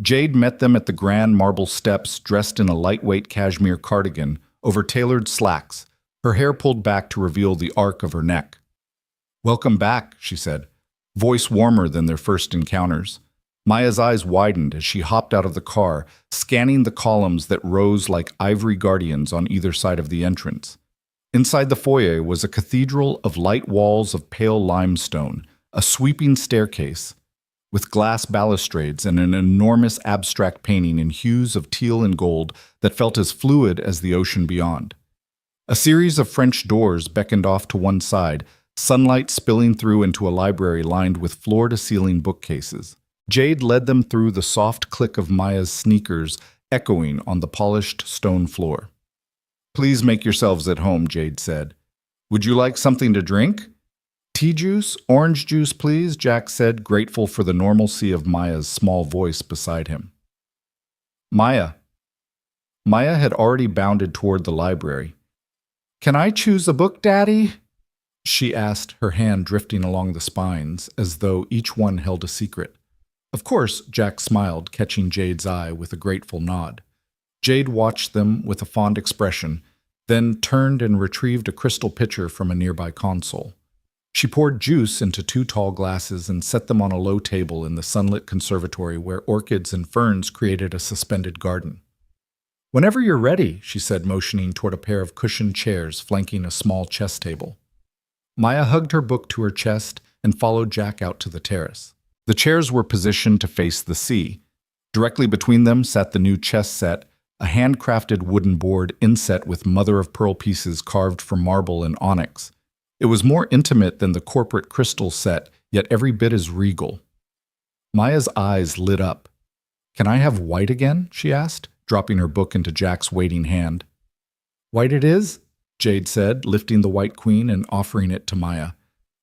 Jade met them at the grand marble steps, dressed in a lightweight cashmere cardigan over tailored slacks, her hair pulled back to reveal the arc of her neck. "Welcome back," she said, voice warmer than their first encounters. Maya's eyes widened as she hopped out of the car, scanning the columns that rose like ivory guardians on either side of the entrance. Inside the foyer was a cathedral of light walls of pale limestone, a sweeping staircase, with glass balustrades and an enormous abstract painting in hues of teal and gold that felt as fluid as the ocean beyond. A series of French doors beckoned off to one side, sunlight spilling through into a library lined with floor-to-ceiling bookcases. Jade led them through the soft click of Maya's sneakers echoing on the polished stone floor. "Please make yourselves at home," Jade said. "Would you like something to drink?" "Tea juice, orange juice, please," Jack said, grateful for the normalcy of Maya's small voice beside him. Maya had already bounded toward the library. "Can I choose a book, Daddy?" she asked, her hand drifting along the spines, as though each one held a secret. "Of course," Jack smiled, catching Jade's eye with a grateful nod. Jade watched them with a fond expression, then turned and retrieved a crystal pitcher from a nearby console. She poured juice into 2 tall glasses and set them on a low table in the sunlit conservatory where orchids and ferns created a suspended garden. "Whenever you're ready," she said, motioning toward a pair of cushioned chairs flanking a small chess table. Maya hugged her book to her chest and followed Jack out to the terrace. The chairs were positioned to face the sea. Directly between them sat the new chess set, a handcrafted wooden board inset with mother-of-pearl pieces carved from marble and onyx. It was more intimate than the corporate crystal set, yet every bit as regal. Maya's eyes lit up. "Can I have white again?" she asked, dropping her book into Jack's waiting hand. "White it is," Jade said, lifting the white queen and offering it to Maya.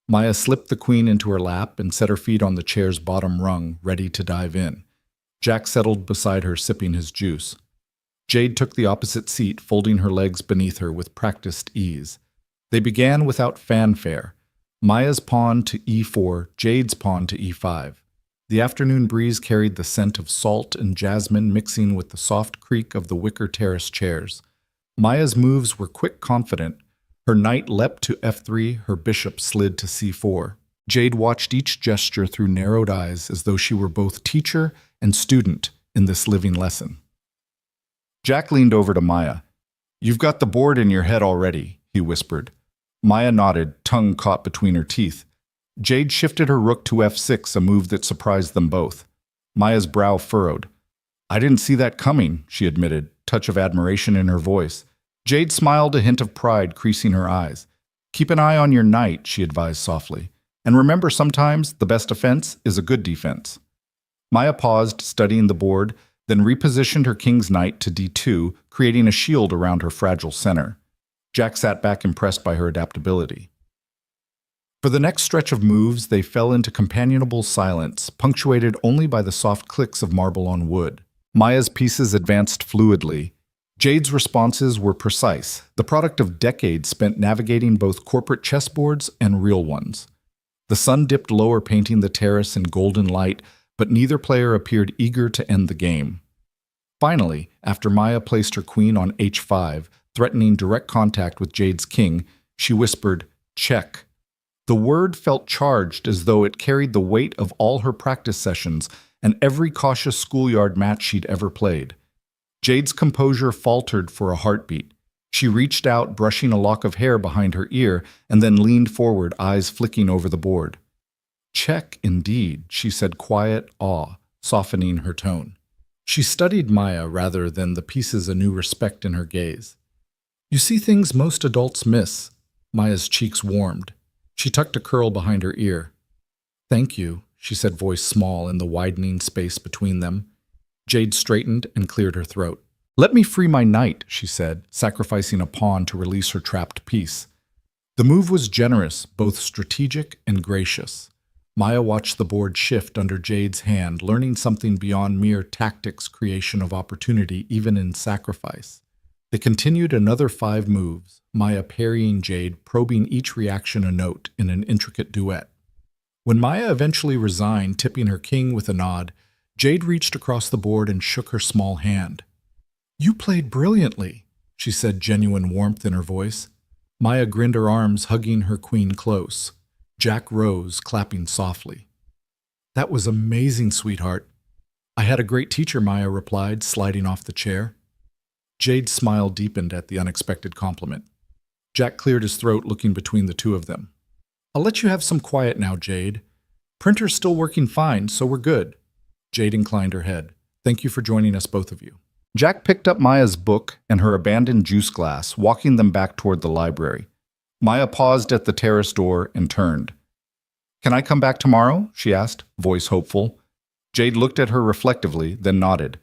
Maya slipped the queen into her lap and set her feet on the chair's bottom rung, ready to dive in. Jack settled beside her, sipping his juice. Jade took the opposite seat, folding her legs beneath her with practiced ease. They began without fanfare. Maya's pawn to e4, Jade's pawn to e5. The afternoon breeze carried the scent of salt and jasmine mixing with the soft creak of the wicker terrace chairs. Maya's moves were quick, confident. Her knight leapt to f3, her bishop slid to c4. Jade watched each gesture through narrowed eyes as though she were both teacher and student in this living lesson. Jack leaned over to Maya. "You've got the board in your head already," he whispered. Maya nodded, tongue caught between her teeth. Jade shifted her rook to f6, a move that surprised them both. Maya's brow furrowed. "I didn't see that coming," she admitted, touch of admiration in her voice. Jade smiled, a hint of pride creasing her eyes. "Keep an eye on your knight," she advised softly. "And remember, sometimes the best defense is a good defense." Maya paused, studying the board, then repositioned her king's knight to d2, creating a shield around her fragile center. Jack sat back, impressed by her adaptability. For the next stretch of moves, they fell into companionable silence, punctuated only by the soft clicks of marble on wood. Maya's pieces advanced fluidly. Jade's responses were precise, the product of decades spent navigating both corporate chessboards and real ones. The sun dipped lower, painting the terrace in golden light, but neither player appeared eager to end the game. Finally, after Maya placed her queen on h5, threatening direct contact with Jade's king, she whispered, "Check." The word felt charged, as though it carried the weight of all her practice sessions and every cautious schoolyard match she'd ever played. Jade's composure faltered for a heartbeat. She reached out, brushing a lock of hair behind her ear, and then leaned forward, eyes flicking over the board. Check, indeed, she said, quiet awe, softening her tone. She studied Maya rather than the pieces a new respect in her gaze. You see things most adults miss. Maya's cheeks warmed. She tucked a curl behind her ear. Thank you, she said, voice small in the widening space between them. Jade straightened and cleared her throat. Let me free my knight, she said, sacrificing a pawn to release her trapped piece. The move was generous, both strategic and gracious. Maya watched the board shift under Jade's hand, learning something beyond mere tactics, creation of opportunity, even in sacrifice. They continued another 5 moves, Maya parrying Jade, probing each reaction a note in an intricate duet. When Maya eventually resigned, tipping her king with a nod, Jade reached across the board and shook her small hand. You played brilliantly, she said, genuine warmth in her voice. Maya grinned her arms, hugging her queen close. Jack rose, clapping softly. That was amazing, sweetheart. I had a great teacher, Maya replied, sliding off the chair. Jade's smile deepened at the unexpected compliment. Jack cleared his throat, looking between the two of them. I'll let you have some quiet now, Jade. Printer's still working fine, so we're good. Jade inclined her head. Thank you for joining us, both of you. Jack picked up Maya's book and her abandoned juice glass, walking them back toward the library. Maya paused at the terrace door and turned. Can I come back tomorrow? She asked, voice hopeful. Jade looked at her reflectively, then nodded.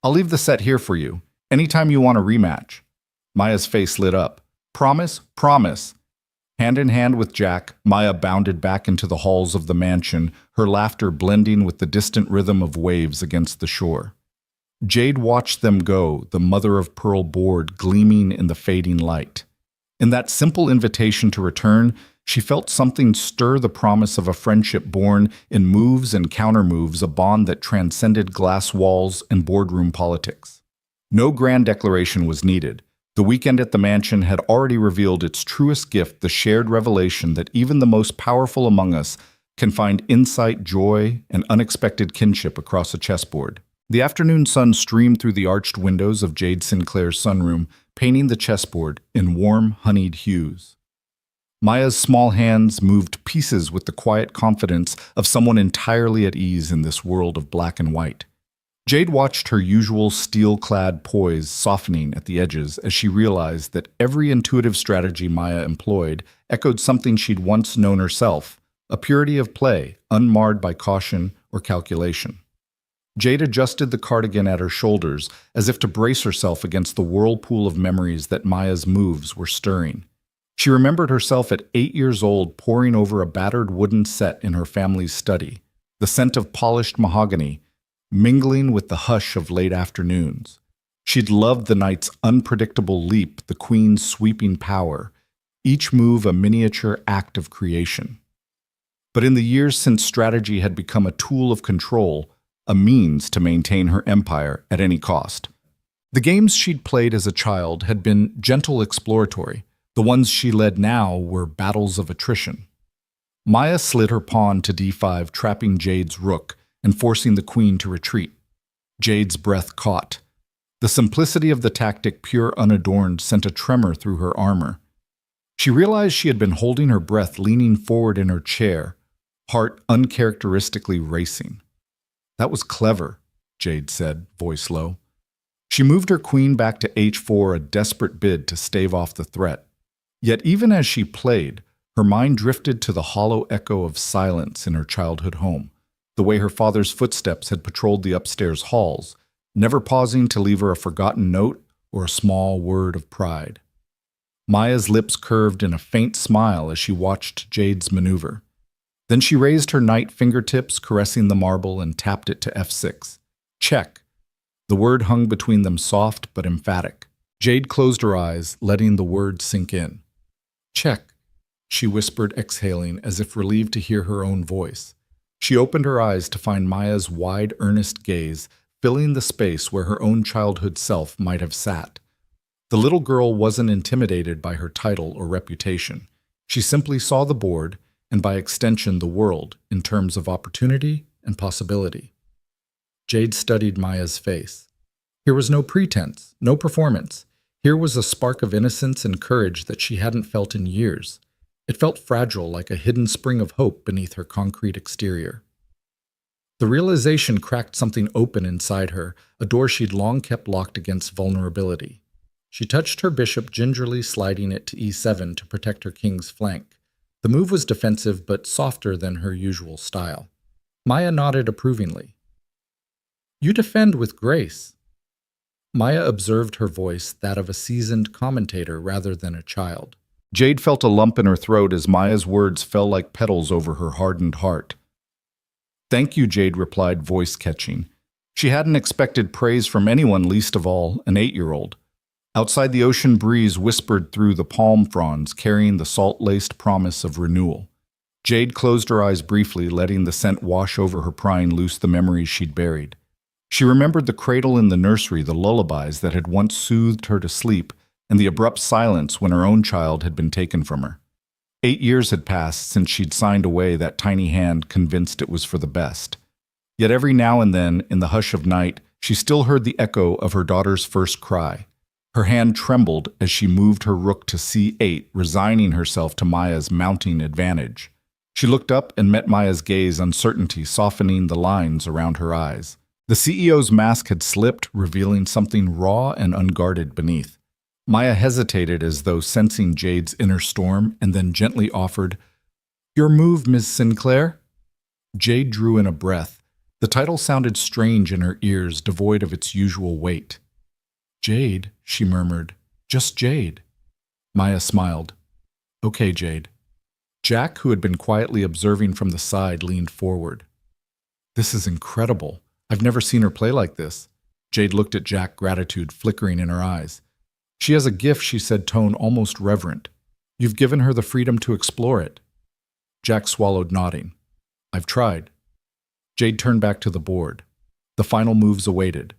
I'll leave the set here for you, anytime you want a rematch. Maya's face lit up. Promise? Promise. Hand in hand with Jack, Maya bounded back into the halls of the mansion, her laughter blending with the distant rhythm of waves against the shore. Jade watched them go, the mother-of-pearl board gleaming in the fading light. In that simple invitation to return, she felt something stir, the promise of a friendship born in moves and countermoves, a bond that transcended glass walls and boardroom politics. No grand declaration was needed. The weekend at the mansion had already revealed its truest gift, the shared revelation that even the most powerful among us can find insight, joy, and unexpected kinship across a chessboard. The afternoon sun streamed through the arched windows of Jade Sinclair's sunroom, painting the chessboard in warm, honeyed hues. Maya's small hands moved pieces with the quiet confidence of someone entirely at ease in this world of black and white. Jade watched her usual steel-clad poise softening at the edges as she realized that every intuitive strategy Maya employed echoed something she'd once known herself, a purity of play, unmarred by caution or calculation. Jade adjusted the cardigan at her shoulders as if to brace herself against the whirlpool of memories that Maya's moves were stirring. She remembered herself at 8 years old poring over a battered wooden set in her family's study, the scent of polished mahogany mingling with the hush of late afternoons. She'd loved the knight's unpredictable leap, the queen's sweeping power, each move a miniature act of creation. But in the years since strategy had become a tool of control, a means to maintain her empire at any cost. The games she'd played as a child had been gentle exploratory. The ones she led now were battles of attrition. Maya slid her pawn to d5, trapping Jade's rook and forcing the queen to retreat. Jade's breath caught. The simplicity of the tactic, pure unadorned, sent a tremor through her armor. She realized she had been holding her breath, leaning forward in her chair, heart uncharacteristically racing. That was clever, Jade said, voice low. She moved her queen back to h4, a desperate bid to stave off the threat. Yet even as she played, her mind drifted to the hollow echo of silence in her childhood home, the way her father's footsteps had patrolled the upstairs halls, never pausing to leave her a forgotten note or a small word of pride. Maya's lips curved in a faint smile as she watched Jade's maneuver. Then she raised her knight fingertips, caressing the marble, and tapped it to f6. Check. The word hung between them, soft but emphatic. Jade closed her eyes, letting the word sink in. Check, she whispered, exhaling, as if relieved to hear her own voice. She opened her eyes to find Maya's wide, earnest gaze filling the space where her own childhood self might have sat. The little girl wasn't intimidated by her title or reputation. She simply saw the board, and by extension the world, in terms of opportunity and possibility. Jade studied Maya's face. Here was no pretense, no performance. Here was a spark of innocence and courage that she hadn't felt in years. It felt fragile, like a hidden spring of hope beneath her concrete exterior. The realization cracked something open inside her, a door she'd long kept locked against vulnerability. She touched her bishop, gingerly sliding it to e7 to protect her king's flank. The move was defensive, but softer than her usual style. Maya nodded approvingly. "You defend with grace." Maya observed her voice, that of a seasoned commentator rather than a child. Jade felt a lump in her throat as Maya's words fell like petals over her hardened heart. "Thank you," Jade replied, voice catching. She hadn't expected praise from anyone, least of all an 8-year-old. Outside, the ocean breeze whispered through the palm fronds, carrying the salt-laced promise of renewal. Jade closed her eyes briefly, letting the scent wash over her, prying loose the memories she'd buried. She remembered the cradle in the nursery, the lullabies that had once soothed her to sleep, and the abrupt silence when her own child had been taken from her. 8 years had passed since she'd signed away that tiny hand, convinced it was for the best. Yet every now and then, in the hush of night, she still heard the echo of her daughter's first cry. Her hand trembled as she moved her rook to c8, resigning herself to Maya's mounting advantage. She looked up and met Maya's gaze, uncertainty softening the lines around her eyes. The CEO's mask had slipped, revealing something raw and unguarded beneath. Maya hesitated, as though sensing Jade's inner storm, and then gently offered, "Your move, Miss Sinclair." Jade drew in a breath. The title sounded strange in her ears, devoid of its usual weight. "Jade," she murmured. "Just Jade." Maya smiled. "Okay, Jade." Jack, who had been quietly observing from the side, leaned forward. "This is incredible. I've never seen her play like this." Jade looked at Jack, gratitude flickering in her eyes. "She has a gift," she said, tone almost reverent. "You've given her the freedom to explore it." Jack swallowed, nodding. "I've tried." Jade turned back to the board. The final moves awaited.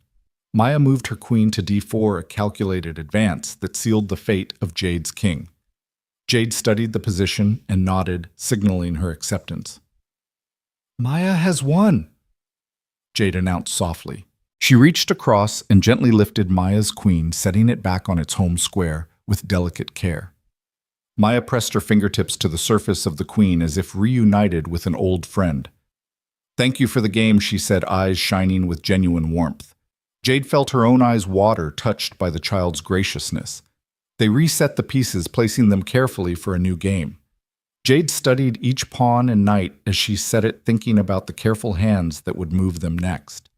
Maya moved her queen to d4, a calculated advance that sealed the fate of Jade's king. Jade studied the position and nodded, signaling her acceptance. "Maya has won," Jade announced softly. She reached across and gently lifted Maya's queen, setting it back on its home square with delicate care. Maya pressed her fingertips to the surface of the queen as if reunited with an old friend. "Thank you for the game," she said, eyes shining with genuine warmth. Jade felt her own eyes water, touched by the child's graciousness. They reset the pieces, placing them carefully for a new game. Jade studied each pawn and knight as she set it, thinking about the careful hands that would move them next.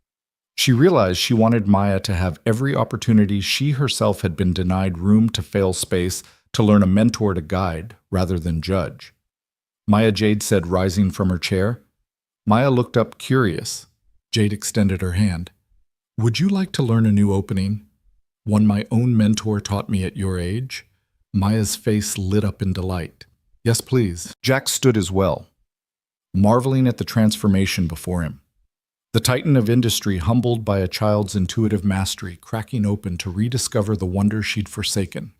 She realized she wanted Maya to have every opportunity she herself had been denied, room to fail space, to learn, a mentor to guide rather than judge. "Maya," Jade said, rising from her chair. Maya looked up, curious. Jade extended her hand. "Would you like to learn a new opening? One my own mentor taught me at your age?" Maya's face lit up in delight. "Yes, please." Jack stood as well, marveling at the transformation before him. The titan of industry, humbled by a child's intuitive mastery, cracking open to rediscover the wonder she'd forsaken.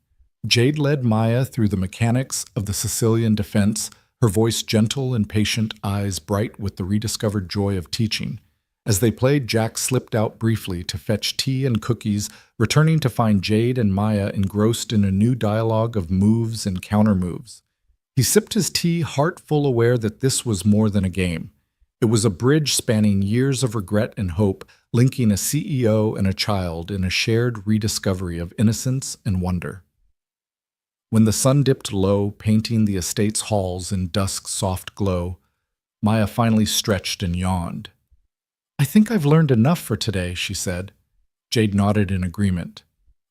Jade led Maya through the mechanics of the Sicilian defense, her voice gentle and patient, eyes bright with the rediscovered joy of teaching. As they played, Jack slipped out briefly to fetch tea and cookies, returning to find Jade and Maya engrossed in a new dialogue of moves and countermoves. He sipped his tea, heart full aware that this was more than a game. It was a bridge spanning years of regret and hope, linking a CEO and a child in a shared rediscovery of innocence and wonder. When the sun dipped low, painting the estate's halls in dusk's soft glow, Maya finally stretched and yawned. "I think I've learned enough for today," she said. Jade nodded in agreement.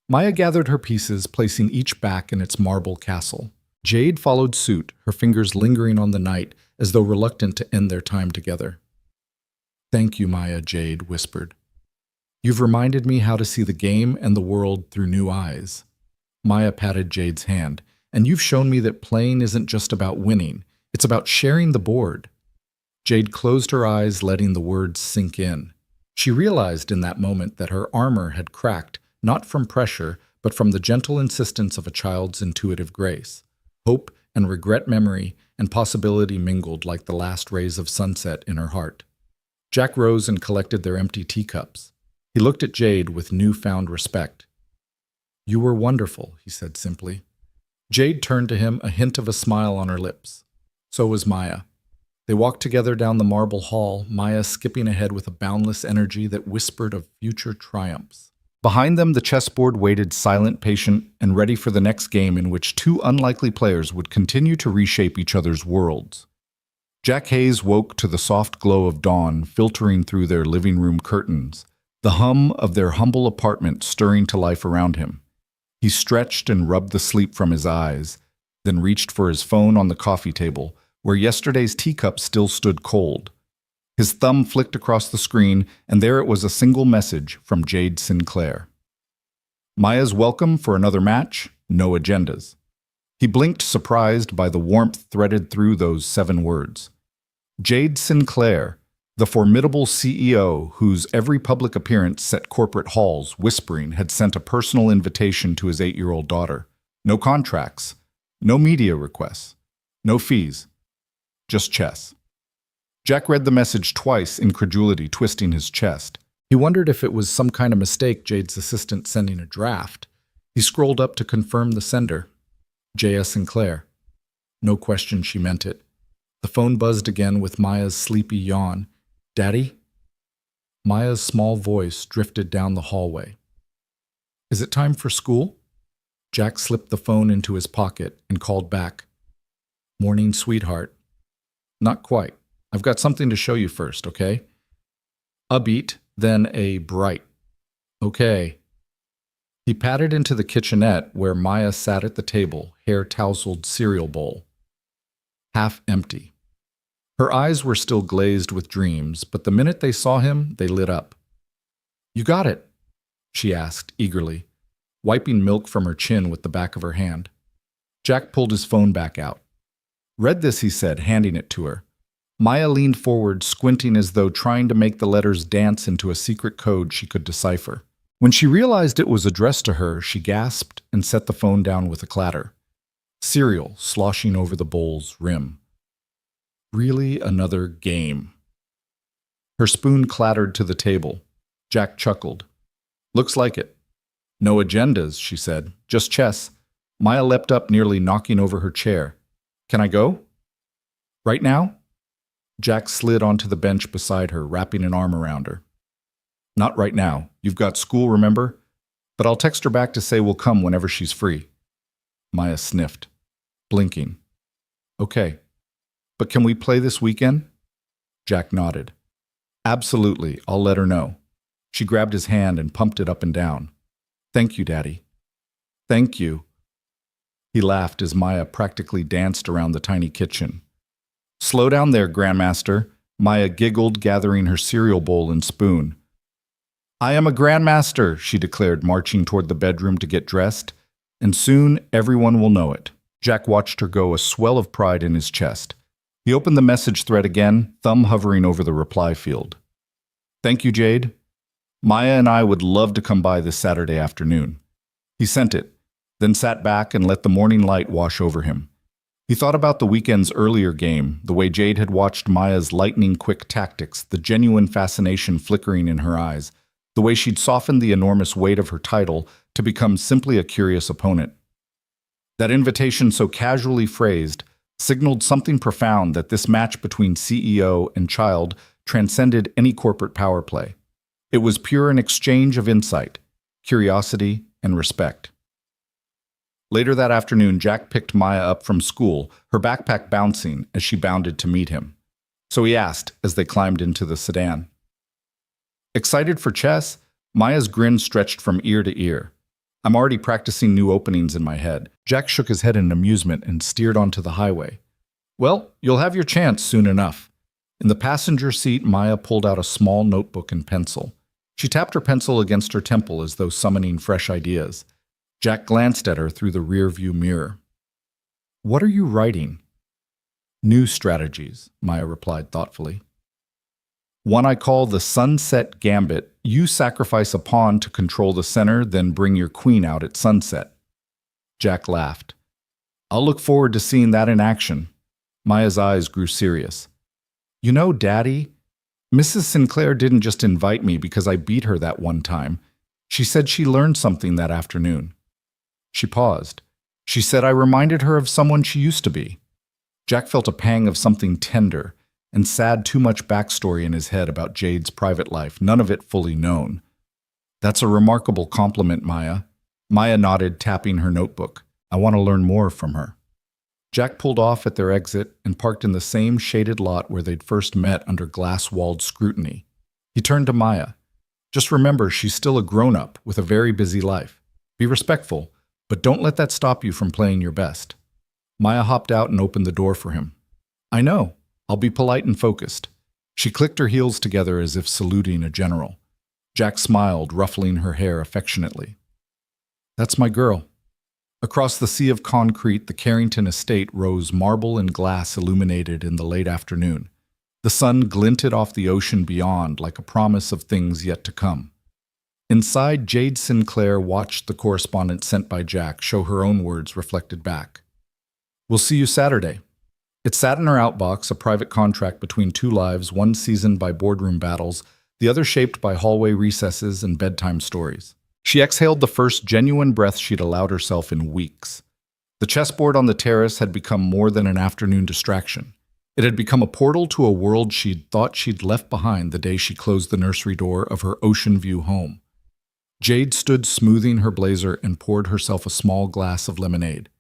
Maya gathered her pieces, placing each back in its marble castle. Jade followed suit, her fingers lingering on the knight, as though reluctant to end their time together. "Thank you, Maya," Jade whispered. "You've reminded me how to see the game and the world through new eyes." Maya patted Jade's hand. "And you've shown me that playing isn't just about winning, it's about sharing the board." Jade closed her eyes, letting the words sink in. She realized in that moment that her armor had cracked, not from pressure, but from the gentle insistence of a child's intuitive grace. Hope and regret, memory and possibility mingled like the last rays of sunset in her heart. Jack rose and collected their empty teacups. He looked at Jade with newfound respect. You were wonderful, he said simply. Jade turned to him, a hint of a smile on her lips. So was Maya. They walked together down the marble hall, Maya skipping ahead with a boundless energy that whispered of future triumphs. Behind them, the chessboard waited silent, patient, and ready for the next game in which two unlikely players would continue to reshape each other's worlds. Jack Hayes woke to the soft glow of dawn filtering through their living room curtains, the hum of their humble apartment stirring to life around him. He stretched and rubbed the sleep from his eyes, then reached for his phone on the coffee table, where yesterday's teacup still stood cold. His thumb flicked across the screen, and there it was, a single message from Jade Sinclair. Maya's welcome for another match, no agendas. He blinked, surprised by the warmth threaded through those 7 words. Jade Sinclair, the formidable CEO whose every public appearance set corporate halls whispering, had sent a personal invitation to his 8-year-old daughter. No contracts, no media requests, no fees, just chess. Jack read the message twice, incredulity twisting his chest. He wondered if it was some kind of mistake, Jade's assistant sending a draft. He scrolled up to confirm the sender. J.S. Sinclair. No question she meant it. The phone buzzed again with Maya's sleepy yawn. Daddy? Maya's small voice drifted down the hallway. Is it time for school? Jack slipped the phone into his pocket and called back. Morning, sweetheart. Not quite. I've got something to show you first, okay? A beat, then a bright. Okay. He padded into the kitchenette where Maya sat at the table, hair-tousled cereal bowl. Half empty. Her eyes were still glazed with dreams, but the minute they saw him, they lit up. You got it? She asked eagerly, wiping milk from her chin with the back of her hand. Jack pulled his phone back out. Read this, he said, handing it to her. Maya leaned forward, squinting as though trying to make the letters dance into a secret code she could decipher. When she realized it was addressed to her, she gasped and set the phone down with a clatter. Cereal sloshing over the bowl's rim. Really another game. Her spoon clattered to the table. Jack chuckled. Looks like it. No agendas, she said. Just chess. Maya leapt up, nearly knocking over her chair. Can I go? Right now? Jack slid onto the bench beside her, wrapping an arm around her. Not right now. You've got school, remember? But I'll text her back to say we'll come whenever she's free. Maya sniffed, blinking. Okay. But can we play this weekend? Jack nodded. Absolutely. I'll let her know. She grabbed his hand and pumped it up and down. Thank you, Daddy. Thank you. He laughed as Maya practically danced around the tiny kitchen. Slow down there, Grandmaster, Maya giggled, gathering her cereal bowl and spoon. I am a Grandmaster, she declared, marching toward the bedroom to get dressed, and soon everyone will know it. Jack watched her go, a swell of pride in his chest. He opened the message thread again, thumb hovering over the reply field. Thank you, Jade. Maya and I would love to come by this Saturday afternoon. He sent it, then sat back and let the morning light wash over him. He thought about the weekend's earlier game, the way Jade had watched Maya's lightning-quick tactics, the genuine fascination flickering in her eyes, the way she'd softened the enormous weight of her title to become simply a curious opponent. That invitation, so casually phrased, signaled something profound, that this match between CEO and child transcended any corporate power play. It was pure an exchange of insight, curiosity, and respect. Later that afternoon, Jack picked Maya up from school, her backpack bouncing as she bounded to meet him. So he asked as they climbed into the sedan. Excited for chess? Maya's grin stretched from ear to ear. I'm already practicing new openings in my head. Jack shook his head in amusement and steered onto the highway. Well, you'll have your chance soon enough. In the passenger seat, Maya pulled out a small notebook and pencil. She tapped her pencil against her temple as though summoning fresh ideas. Jack glanced at her through the rearview mirror. What are you writing? New strategies, Maya replied thoughtfully. One I call the Sunset Gambit. You sacrifice a pawn to control the center, then bring your queen out at sunset. Jack laughed. I'll look forward to seeing that in action. Maya's eyes grew serious. You know, Daddy, Mrs. Sinclair didn't just invite me because I beat her that one time. She said she learned something that afternoon. She paused. She said I reminded her of someone she used to be. Jack felt a pang of something tender and sad, too much backstory in his head about Jade's private life, none of it fully known. That's a remarkable compliment, Maya. Maya nodded, tapping her notebook. I want to learn more from her. Jack pulled off at their exit and parked in the same shaded lot where they'd first met under glass-walled scrutiny. He turned to Maya. Just remember, she's still a grown-up with a very busy life. Be respectful, but don't let that stop you from playing your best. Maya hopped out and opened the door for him. I know. I'll be polite and focused. She clicked her heels together as if saluting a general. Jack smiled, ruffling her hair affectionately. That's my girl. Across the sea of concrete, the Carrington estate rose marble and glass illuminated in the late afternoon. The sun glinted off the ocean beyond like a promise of things yet to come. Inside, Jade Sinclair watched the correspondence sent by Jack show her own words reflected back. We'll see you Saturday. It sat in her outbox, a private contract between two lives, one seasoned by boardroom battles, the other shaped by hallway recesses and bedtime stories. She exhaled the first genuine breath she'd allowed herself in weeks. The chessboard on the terrace had become more than an afternoon distraction. It had become a portal to a world she'd thought she'd left behind the day she closed the nursery door of her ocean view home. Jade stood smoothing her blazer and poured herself a small glass of lemonade.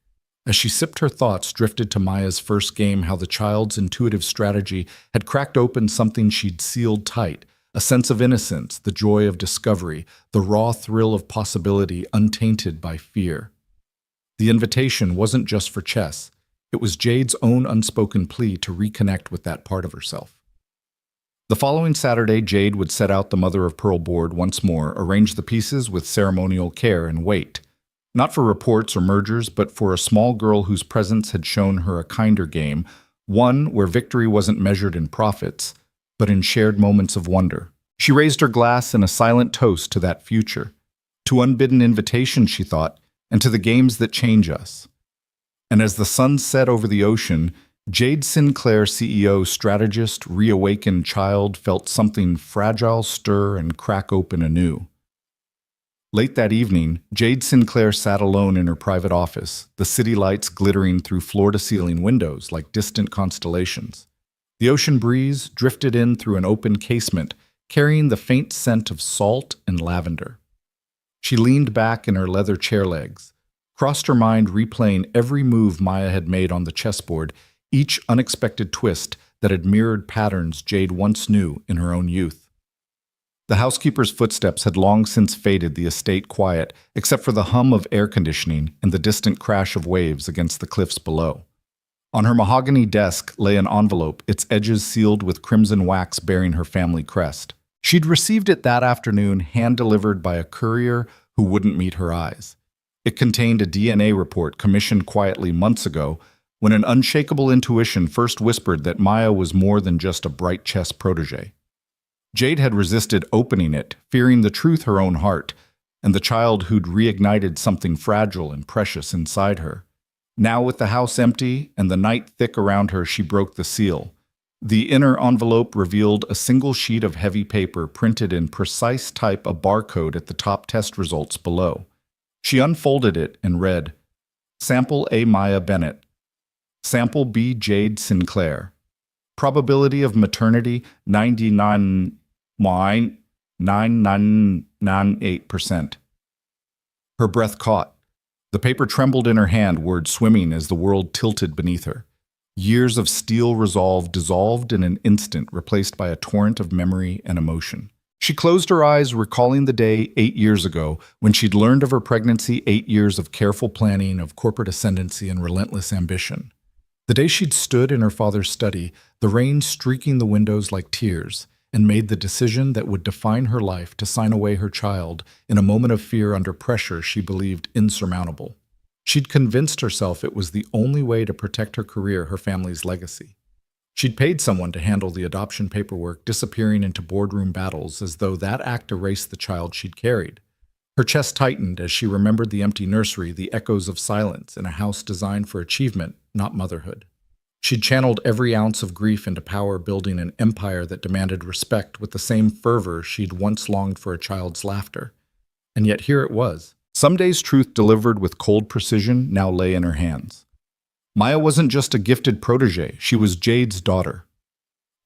As she sipped, her thoughts drifted to Maya's first game, how the child's intuitive strategy had cracked open something she'd sealed tight, a sense of innocence, the joy of discovery, the raw thrill of possibility untainted by fear. The invitation wasn't just for chess. It was Jade's own unspoken plea to reconnect with that part of herself. The following Saturday, Jade would set out the mother-of-pearl board once more, arrange the pieces with ceremonial care, and wait. Not for reports or mergers, but for a small girl whose presence had shown her a kinder game, one where victory wasn't measured in profits, but in shared moments of wonder. She raised her glass in a silent toast to that future, to unbidden invitations, she thought, and to the games that change us. And as the sun set over the ocean, Jade Sinclair, CEO, strategist, reawakened child, felt something fragile stir and crack open anew. Late that evening, Jade Sinclair sat alone in her private office, the city lights glittering through floor-to-ceiling windows like distant constellations. The ocean breeze drifted in through an open casement, carrying the faint scent of salt and lavender. She leaned back in her leather chair legs, crossed her mind replaying every move Maya had made on the chessboard, each unexpected twist that had mirrored patterns Jade once knew in her own youth. The housekeeper's footsteps had long since faded the estate quiet, except for the hum of air conditioning and the distant crash of waves against the cliffs below. On her mahogany desk lay an envelope, its edges sealed with crimson wax bearing her family crest. She'd received it that afternoon, hand-delivered by a courier who wouldn't meet her eyes. It contained a DNA report commissioned quietly months ago, when an unshakable intuition first whispered that Maya was more than just a bright chess protege. Jade had resisted opening it, fearing the truth her own heart, and the child who'd reignited something fragile and precious inside her. Now, with the house empty and the night thick around her, she broke the seal. The inner envelope revealed a single sheet of heavy paper printed in precise type, a barcode at the top, test results below. She unfolded it and read, Sample A. Maya Bennett. Sample B. Jade Sinclair. Probability of maternity 99.9998%. Her breath caught. The paper trembled in her hand, words swimming as the world tilted beneath her. Years of steel resolve dissolved in an instant, replaced by a torrent of memory and emotion. She closed her eyes, recalling the day 8 years ago when she'd learned of her pregnancy, 8 years of careful planning, of corporate ascendancy and relentless ambition. The day she'd stood in her father's study, the rain streaking the windows like tears, and made the decision that would define her life to sign away her child in a moment of fear under pressure she believed insurmountable. She'd convinced herself it was the only way to protect her career, her family's legacy. She'd paid someone to handle the adoption paperwork, disappearing into boardroom battles as though that act erased the child she'd carried. Her chest tightened as she remembered the empty nursery, the echoes of silence in a house designed for achievement, not motherhood. She'd channeled every ounce of grief into power, building an empire that demanded respect with the same fervor she'd once longed for a child's laughter. And yet here it was, Some days truth delivered with cold precision now lay in her hands. Maya wasn't just a gifted protege, she was Jade's daughter.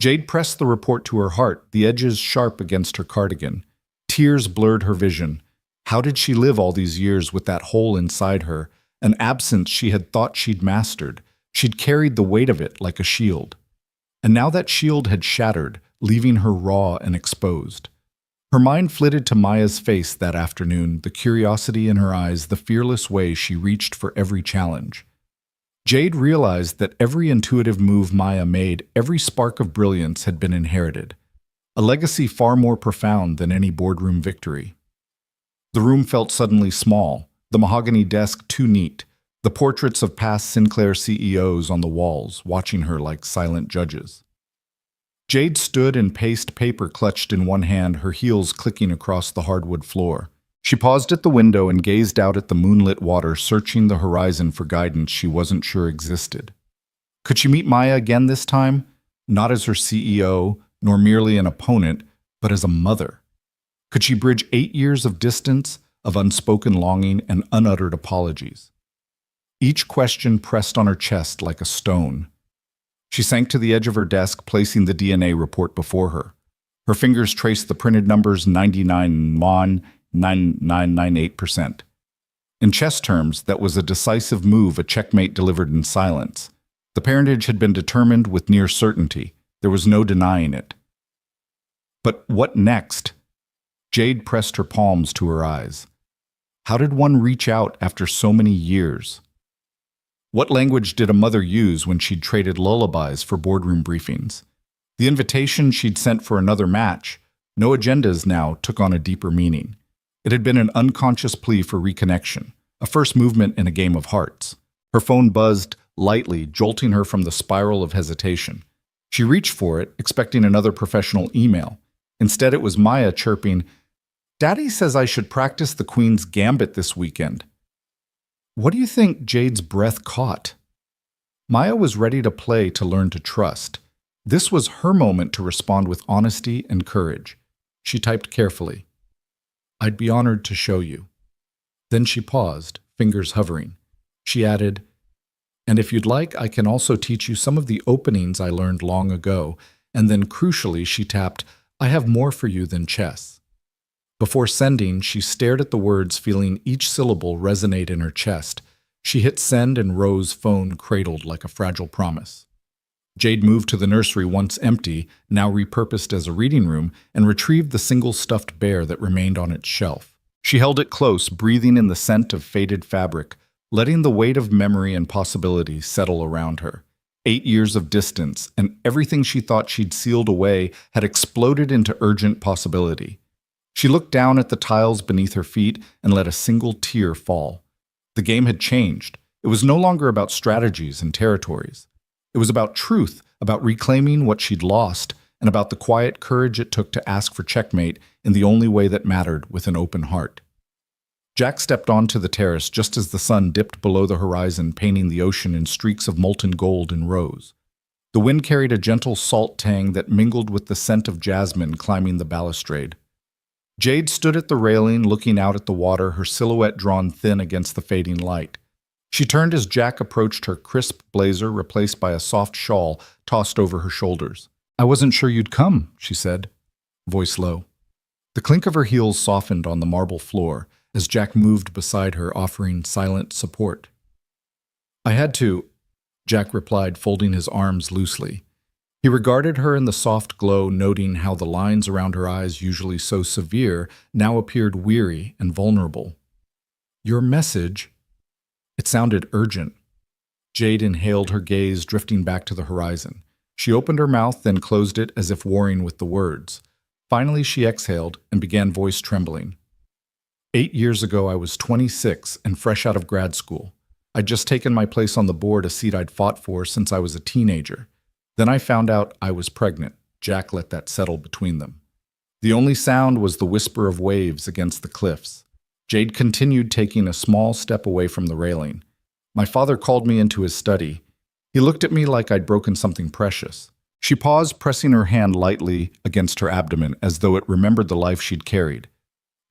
Jade pressed the report to her heart, the edges sharp against her cardigan. Tears blurred her vision. How did she live all these years with that hole inside her, an absence she had thought she'd mastered? She'd carried the weight of it like a shield. And now that shield had shattered, leaving her raw and exposed. Her mind flitted to Maya's face that afternoon, the curiosity in her eyes, the fearless way she reached for every challenge. Jade realized that every intuitive move Maya made, every spark of brilliance had been inherited, a legacy far more profound than any boardroom victory. The room felt suddenly small, the mahogany desk too neat, the portraits of past Sinclair CEOs on the walls, watching her like silent judges. Jade stood and paced, paper clutched in one hand, her heels clicking across the hardwood floor. She paused at the window and gazed out at the moonlit water, searching the horizon for guidance she wasn't sure existed. Could she meet Maya again this time? Not as her CEO, nor merely an opponent, but as a mother. Could she bridge 8 years of distance, of unspoken longing and unuttered apologies? Each question pressed on her chest like a stone. She sank to the edge of her desk, placing the DNA report before her. Her fingers traced the printed numbers 99.9998%. In chess terms, that was a decisive move, a checkmate delivered in silence. The parentage had been determined with near certainty. There was no denying it. But what next? Jade pressed her palms to her eyes. How did one reach out after so many years? What language did a mother use when she'd traded lullabies for boardroom briefings? The invitation she'd sent for another match, no agendas now, took on a deeper meaning. It had been an unconscious plea for reconnection, a first movement in a game of hearts. Her phone buzzed lightly, jolting her from the spiral of hesitation. She reached for it, expecting another professional email. Instead, it was Maya chirping, "Daddy says I should practice the Queen's Gambit this weekend." What do you think Jade's breath caught? Maya was ready to play, to learn to trust. This was her moment to respond with honesty and courage. She typed carefully, "I'd be honored to show you." Then she paused, fingers hovering. She added, "And if you'd like, I can also teach you some of the openings I learned long ago." And then crucially, she tapped, "I have more for you than chess." Before sending, she stared at the words, feeling each syllable resonate in her chest. She hit send and Rose's phone cradled like a fragile promise. Jade moved to the nursery, once empty, now repurposed as a reading room, and retrieved the single stuffed bear that remained on its shelf. She held it close, breathing in the scent of faded fabric, letting the weight of memory and possibility settle around her. 8 years of distance, and everything she thought she'd sealed away had exploded into urgent possibility. She looked down at the tiles beneath her feet and let a single tear fall. The game had changed. It was no longer about strategies and territories. It was about truth, about reclaiming what she'd lost, and about the quiet courage it took to ask for checkmate in the only way that mattered, with an open heart. Jack stepped onto the terrace just as the sun dipped below the horizon, painting the ocean in streaks of molten gold and rose. The wind carried a gentle salt tang that mingled with the scent of jasmine climbing the balustrade. Jade stood at the railing, looking out at the water, her silhouette drawn thin against the fading light. She turned as Jack approached her, crisp blazer replaced by a soft shawl tossed over her shoulders. "I wasn't sure you'd come," she said, voice low. The clink of her heels softened on the marble floor as Jack moved beside her, offering silent support. "I had to," Jack replied, folding his arms loosely. He regarded her in the soft glow, noting how the lines around her eyes, usually so severe, now appeared weary and vulnerable. "Your message?" It sounded urgent. Jade inhaled, her gaze drifting back to the horizon. She opened her mouth, then closed it as if warring with the words. Finally, she exhaled and began, voice trembling. 8 years ago, I was 26 and fresh out of grad school. I'd just taken my place on the board, a seat I'd fought for since I was a teenager. Then I found out I was pregnant. Jack let that settle between them. The only sound was the whisper of waves against the cliffs. Jade continued, taking a small step away from the railing. My father called me into his study. He looked at me like I'd broken something precious. She paused, pressing her hand lightly against her abdomen as though it remembered the life she'd carried.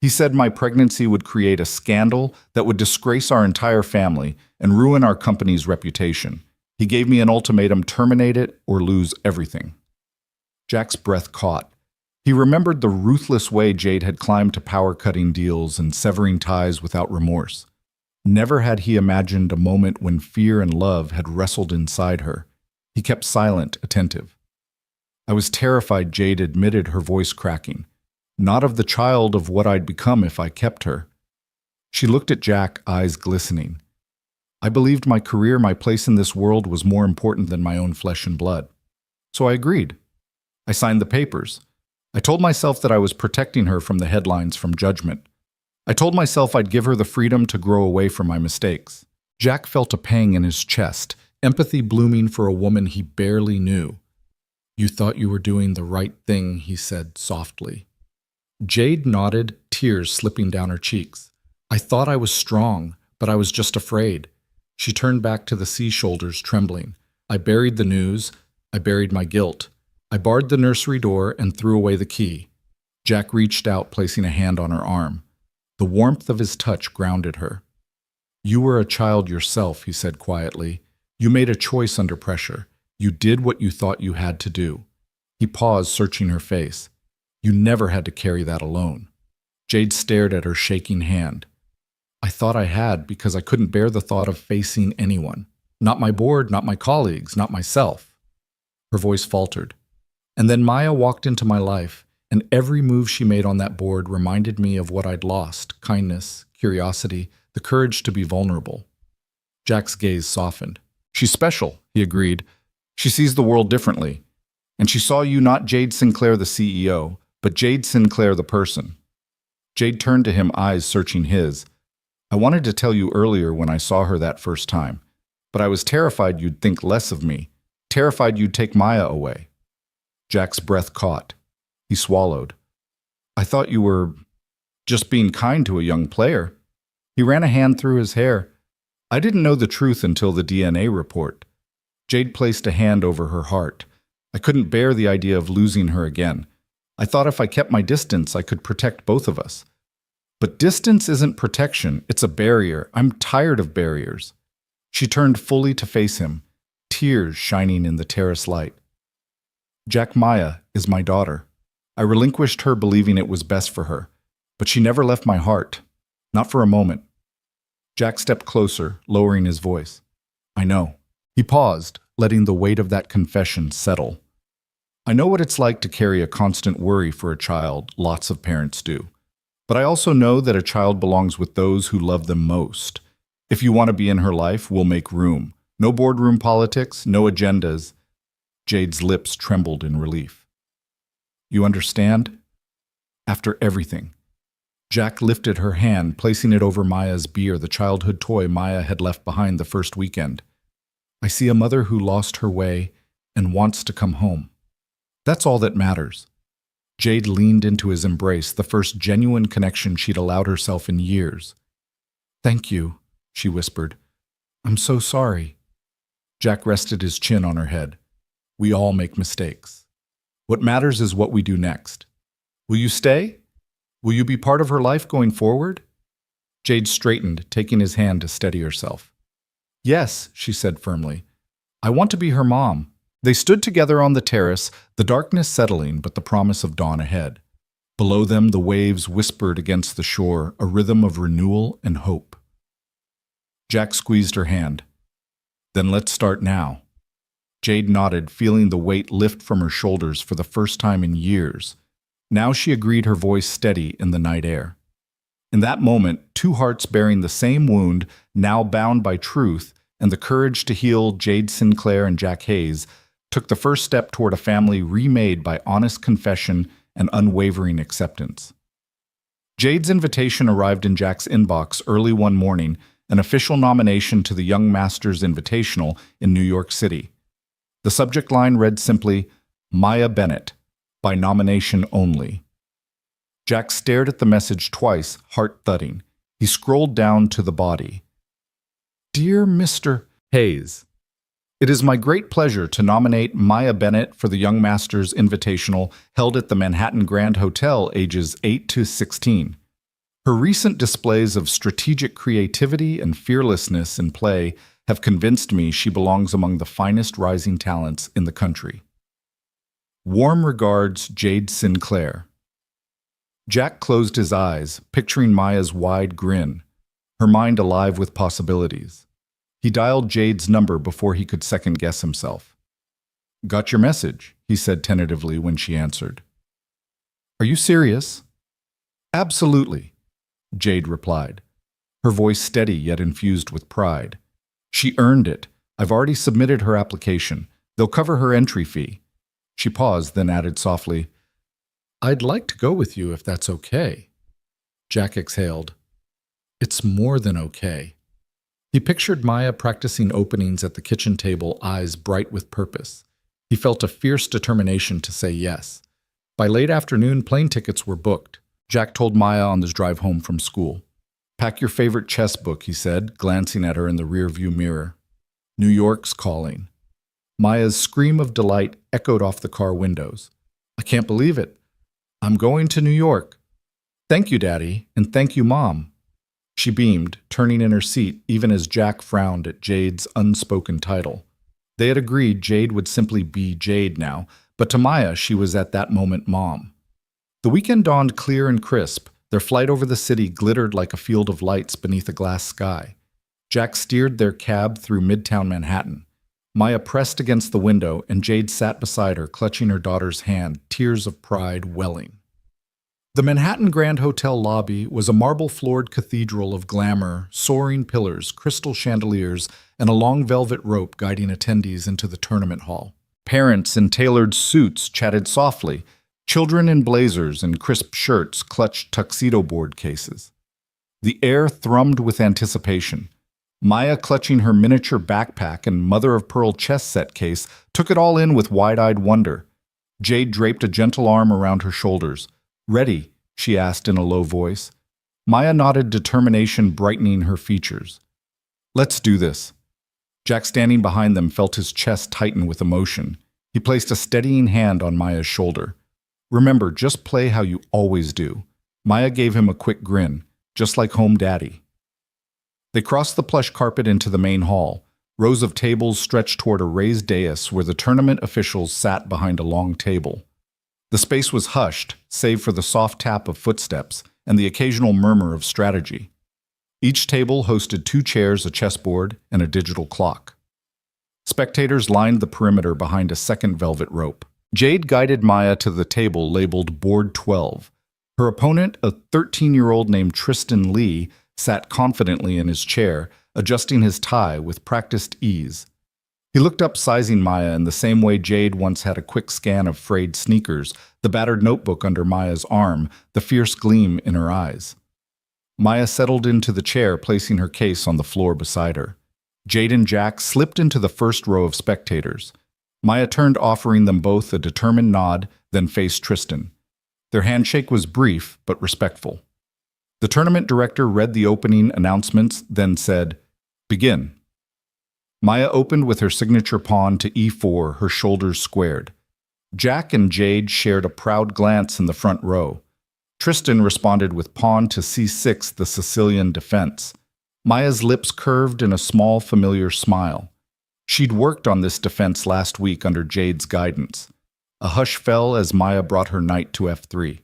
He said my pregnancy would create a scandal that would disgrace our entire family and ruin our company's reputation. He gave me an ultimatum: terminate it or lose everything. Jack's breath caught. He remembered the ruthless way Jade had climbed to power-cutting deals and severing ties without remorse. Never had he imagined a moment when fear and love had wrestled inside her. He kept silent, attentive. I was terrified, Jade admitted, her voice cracking. Not of the child, of what I'd become if I kept her. She looked at Jack, eyes glistening. I believed my career, my place in this world was more important than my own flesh and blood. So I agreed. I signed the papers. I told myself that I was protecting her from the headlines, from judgment. I told myself I'd give her the freedom to grow away from my mistakes. Jack felt a pang in his chest, empathy blooming for a woman he barely knew. You thought you were doing the right thing, he said softly. Jade nodded, tears slipping down her cheeks. I thought I was strong, but I was just afraid. She turned back to the sea shoulders, trembling. I buried the news. I buried my guilt. I barred the nursery door and threw away the key. Jack reached out, placing a hand on her arm. The warmth of his touch grounded her. You were a child yourself, he said quietly. You made a choice under pressure. You did what you thought you had to do. He paused, searching her face. You never had to carry that alone. Jade stared at her shaking hand. I thought I had because I couldn't bear the thought of facing anyone. Not my board, not my colleagues, not myself. Her voice faltered. And then Maya walked into my life, and every move she made on that board reminded me of what I'd lost: kindness, curiosity, the courage to be vulnerable. Jack's gaze softened. She's special, he agreed. She sees the world differently. And she saw you not Jade Sinclair, the CEO, but Jade Sinclair, the person. Jade turned to him, eyes searching his. I wanted to tell you earlier when I saw her that first time, but I was terrified you'd think less of me, terrified you'd take Maya away. Jack's breath caught. He swallowed. I thought you were just being kind to a young player. He ran a hand through his hair. I didn't know the truth until the DNA report. Jade placed a hand over her heart. I couldn't bear the idea of losing her again. I thought if I kept my distance, I could protect both of us. But distance isn't protection, it's a barrier. I'm tired of barriers. She turned fully to face him, tears shining in the terrace light. Jack, Maya is my daughter. I relinquished her believing it was best for her, but she never left my heart, not for a moment. Jack stepped closer, lowering his voice. I know. He paused, letting the weight of that confession settle. I know what it's like to carry a constant worry for a child. Lots of parents do. But I also know that a child belongs with those who love them most. If you want to be in her life, we'll make room. No boardroom politics, no agendas. Jade's lips trembled in relief. You understand? After everything. Jack lifted her hand, placing it over Maya's beer, the childhood toy Maya had left behind the first weekend. I see a mother who lost her way and wants to come home. That's all that matters. Jade leaned into his embrace, the first genuine connection she'd allowed herself in years. Thank you, she whispered. I'm so sorry. Jack rested his chin on her head. We all make mistakes. What matters is what we do next. Will you stay? Will you be part of her life going forward? Jade straightened, taking his hand to steady herself. Yes, she said firmly. I want to be her mom. They stood together on the terrace, the darkness settling, but the promise of dawn ahead. Below them, the waves whispered against the shore, a rhythm of renewal and hope. Jack squeezed her hand. Then let's start now. Jade nodded, feeling the weight lift from her shoulders for the first time in years. Now she agreed, her voice steady in the night air. In that moment, two hearts bearing the same wound, now bound by truth and the courage to heal, Jade Sinclair and Jack Hayes, took the first step toward a family remade by honest confession and unwavering acceptance. Jade's invitation arrived in Jack's inbox early one morning, an official nomination to the Young Masters Invitational in New York City. The subject line read simply, Maya Bennett, by nomination only. Jack stared at the message twice, heart thudding. He scrolled down to the body. Dear Mr. Hayes, it is my great pleasure to nominate Maya Bennett for the Young Masters Invitational held at the Manhattan Grand Hotel, ages 8 to 16. Her recent displays of strategic creativity and fearlessness in play have convinced me she belongs among the finest rising talents in the country. Warm regards, Jade Sinclair. Jack closed his eyes, picturing Maya's wide grin, her mind alive with possibilities. He dialed Jade's number before he could second-guess himself. "Got your message," he said tentatively when she answered. "Are you serious?" "Absolutely," Jade replied, her voice steady yet infused with pride. "She earned it. I've already submitted her application. They'll cover her entry fee." She paused, then added softly, "I'd like to go with you if that's okay." Jack exhaled. "It's more than okay." He pictured Maya practicing openings at the kitchen table, eyes bright with purpose. He felt a fierce determination to say yes. By late afternoon, plane tickets were booked. Jack told Maya on his drive home from school. "Pack your favorite chess book," he said, glancing at her in the rearview mirror. "New York's calling." Maya's scream of delight echoed off the car windows. "I can't believe it. I'm going to New York." "Thank you, Daddy, and thank you, Mom." She beamed, turning in her seat even as Jack frowned at Jade's unspoken title. They had agreed Jade would simply be Jade now, but to Maya she was at that moment Mom. The weekend dawned clear and crisp. Their flight over the city glittered like a field of lights beneath a glass sky. Jack steered their cab through Midtown Manhattan. Maya pressed against the window, and Jade sat beside her, clutching her daughter's hand, tears of pride welling. The Manhattan Grand Hotel lobby was a marble-floored cathedral of glamour, soaring pillars, crystal chandeliers, and a long velvet rope guiding attendees into the tournament hall. Parents in tailored suits chatted softly. Children in blazers and crisp shirts clutched tuxedo board cases. The air thrummed with anticipation. Maya, clutching her miniature backpack and mother-of-pearl chess set case, took it all in with wide-eyed wonder. Jade draped a gentle arm around her shoulders. "Ready?" she asked in a low voice. Maya nodded, determination brightening her features. "Let's do this." Jack, standing behind them, felt his chest tighten with emotion. He placed a steadying hand on Maya's shoulder. "Remember, just play how you always do." Maya gave him a quick grin, just like home daddy. They crossed the plush carpet into the main hall. Rows of tables stretched toward a raised dais where the tournament officials sat behind a long table. The space was hushed, save for the soft tap of footsteps and the occasional murmur of strategy. Each table hosted 2 chairs, a chessboard, and a digital clock. Spectators lined the perimeter behind a second velvet rope. Jade guided Maya to the table labeled Board 12. Her opponent, a 13-year-old named Tristan Lee, sat confidently in his chair, adjusting his tie with practiced ease. He looked up, sizing Maya in the same way Jade once had a quick scan of frayed sneakers, the battered notebook under Maya's arm, the fierce gleam in her eyes. Maya settled into the chair, placing her case on the floor beside her. Jade and Jack slipped into the first row of spectators. Maya turned, offering them both a determined nod, then faced Tristan. Their handshake was brief but respectful. The tournament director read the opening announcements, then said, "Begin." Maya opened with her signature pawn to e4, her shoulders squared. Jack and Jade shared a proud glance in the front row. Tristan responded with pawn to c6, the Sicilian defense. Maya's lips curved in a small, familiar smile. She'd worked on this defense last week under Jade's guidance. A hush fell as Maya brought her knight to f3.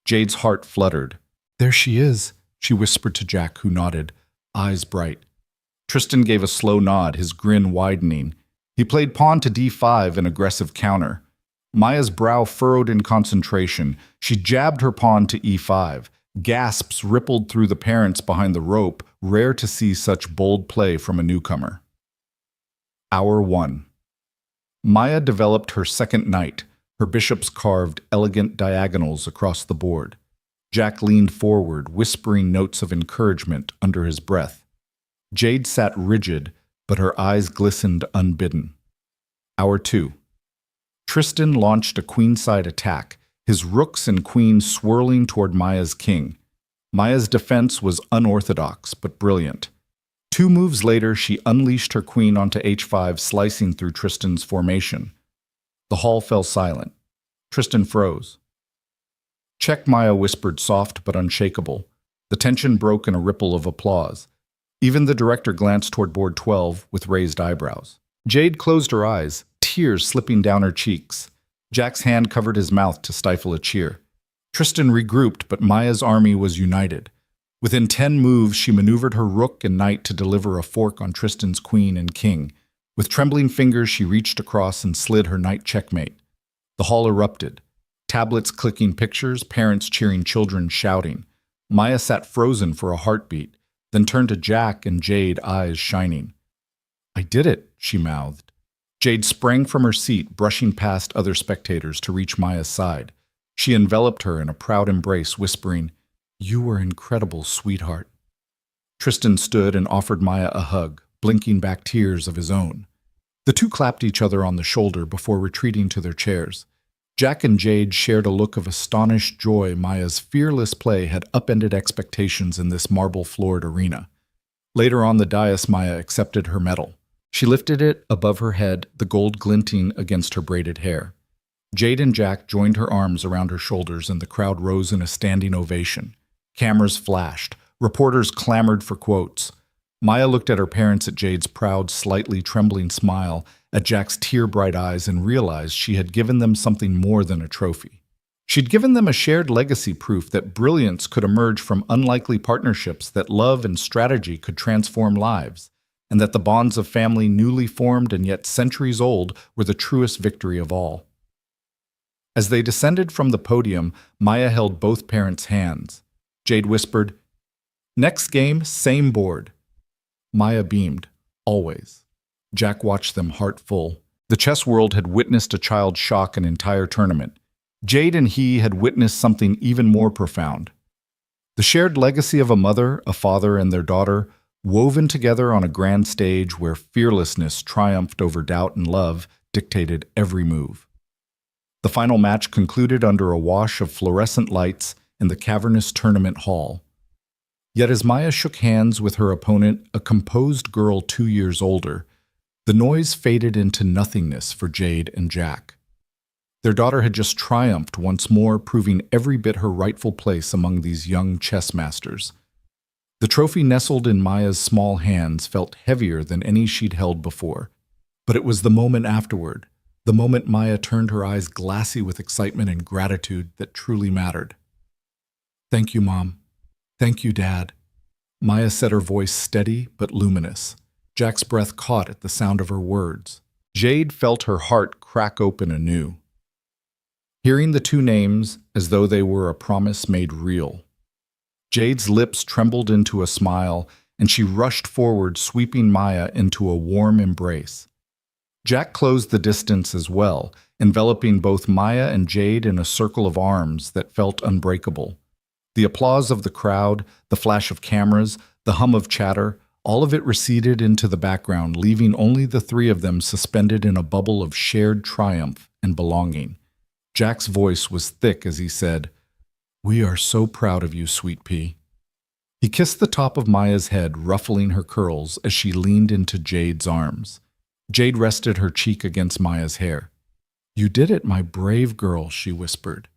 Jade's heart fluttered. "There she is," she whispered to Jack, who nodded, eyes bright. Tristan gave a slow nod, his grin widening. He played pawn to d5, an aggressive counter. Maya's brow furrowed in concentration. She jabbed her pawn to e5. Gasps rippled through the parents behind the rope, rare to see such bold play from a newcomer. Hour 1. Maya developed her second knight. Her bishops carved elegant diagonals across the board. Jack leaned forward, whispering notes of encouragement under his breath. Jade sat rigid, but her eyes glistened unbidden. Hour 2. Tristan launched a queenside attack, his rooks and queens swirling toward Maya's king. Maya's defense was unorthodox but brilliant. 2 moves later, she unleashed her queen onto h5, slicing through Tristan's formation. The hall fell silent. Tristan froze. "Check," Maya whispered, soft but unshakable. The tension broke in a ripple of applause. Even the director glanced toward board 12 with raised eyebrows. Jade closed her eyes, tears slipping down her cheeks. Jack's hand covered his mouth to stifle a cheer. Tristan regrouped, but Maya's army was united. Within 10 moves, she maneuvered her rook and knight to deliver a fork on Tristan's queen and king. With trembling fingers, she reached across and slid her knight checkmate. The hall erupted. Tablets clicking pictures, parents cheering, children shouting. Maya sat frozen for a heartbeat, then turned to Jack and Jade, eyes shining. "I did it," she mouthed. Jade sprang from her seat, brushing past other spectators to reach Maya's side. She enveloped her in a proud embrace, whispering, "You were incredible, sweetheart." Tristan stood and offered Maya a hug, blinking back tears of his own. The two clapped each other on the shoulder before retreating to their chairs. Jack and Jade shared a look of astonished joy. Maya's fearless play had upended expectations in this marble-floored arena. Later on the dais, Maya accepted her medal. She lifted it above her head, the gold glinting against her braided hair. Jade and Jack joined her arms around her shoulders, and the crowd rose in a standing ovation. Cameras flashed. Reporters clamored for quotes. Maya looked at her parents, at Jade's proud, slightly trembling smile, at Jack's tear-bright eyes, and realized she had given them something more than a trophy. She'd given them a shared legacy, proof that brilliance could emerge from unlikely partnerships, that love and strategy could transform lives, and that the bonds of family, newly formed and yet centuries old, were the truest victory of all. As they descended from the podium, Maya held both parents' hands. Jade whispered, "Next game, same board." Maya beamed, "Always." Jack watched them, heart full. The chess world had witnessed a child shock an entire tournament. Jade and he had witnessed something even more profound. The shared legacy of a mother, a father, and their daughter, woven together on a grand stage where fearlessness triumphed over doubt and love dictated every move. The final match concluded under a wash of fluorescent lights in the cavernous tournament hall. Yet as Maya shook hands with her opponent, a composed girl 2 years older, the noise faded into nothingness for Jade and Jack. Their daughter had just triumphed once more, proving every bit her rightful place among these young chess masters. The trophy nestled in Maya's small hands felt heavier than any she'd held before. But it was the moment afterward, the moment Maya turned her eyes glassy with excitement and gratitude, that truly mattered. "Thank you, Mom. Thank you, Dad." Maya said, her voice steady but luminous. Jack's breath caught at the sound of her words. Jade felt her heart crack open anew. Hearing the two names as though they were a promise made real. Jade's lips trembled into a smile, and she rushed forward, sweeping Maya into a warm embrace. Jack closed the distance as well, enveloping both Maya and Jade in a circle of arms that felt unbreakable. The applause of the crowd, the flash of cameras, the hum of chatter, all of it receded into the background, leaving only the three of them suspended in a bubble of shared triumph and belonging. Jack's voice was thick as he said, "We are so proud of you, Sweet Pea." He kissed the top of Maya's head, ruffling her curls as she leaned into Jade's arms. Jade rested her cheek against Maya's hair. "You did it, my brave girl," she whispered.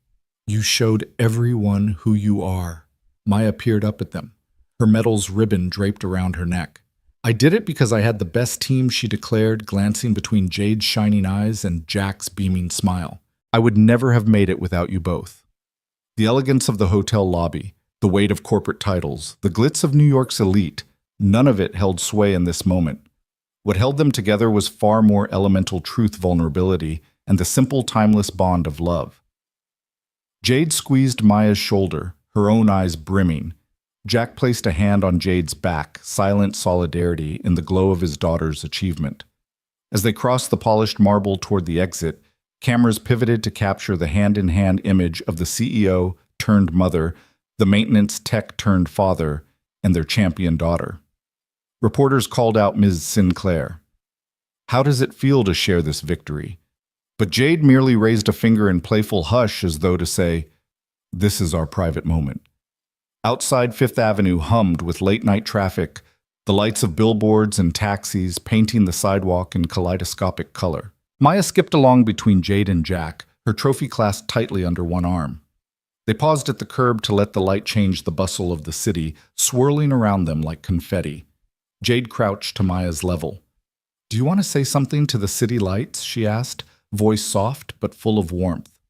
"You showed everyone who you are." Maya peered up at them, her medal's ribbon draped around her neck. "I did it because I had the best team," she declared, glancing between Jade's shining eyes and Jack's beaming smile. "I would never have made it without you both." The elegance of the hotel lobby, the weight of corporate titles, the glitz of New York's elite, none of it held sway in this moment. What held them together was far more elemental truth, vulnerability, and the simple, timeless bond of love. Jade squeezed Maya's shoulder, her own eyes brimming. Jack placed a hand on Jade's back, silent solidarity in the glow of his daughter's achievement. As they crossed the polished marble toward the exit, cameras pivoted to capture the hand-in-hand image of the CEO turned mother, the maintenance tech turned father, and their champion daughter. Reporters called out Ms. Sinclair. "How does it feel to share this victory?" But Jade merely raised a finger in playful hush, as though to say, "This is our private moment." Outside Fifth Avenue hummed with late-night traffic, the lights of billboards and taxis painting the sidewalk in kaleidoscopic color. Maya skipped along between Jade and Jack, her trophy clasped tightly under one arm. They paused at the curb to let the light change the bustle of the city, swirling around them like confetti. Jade crouched to Maya's level. "Do you want to say something to the city lights?" she asked, voice soft but full of warmth.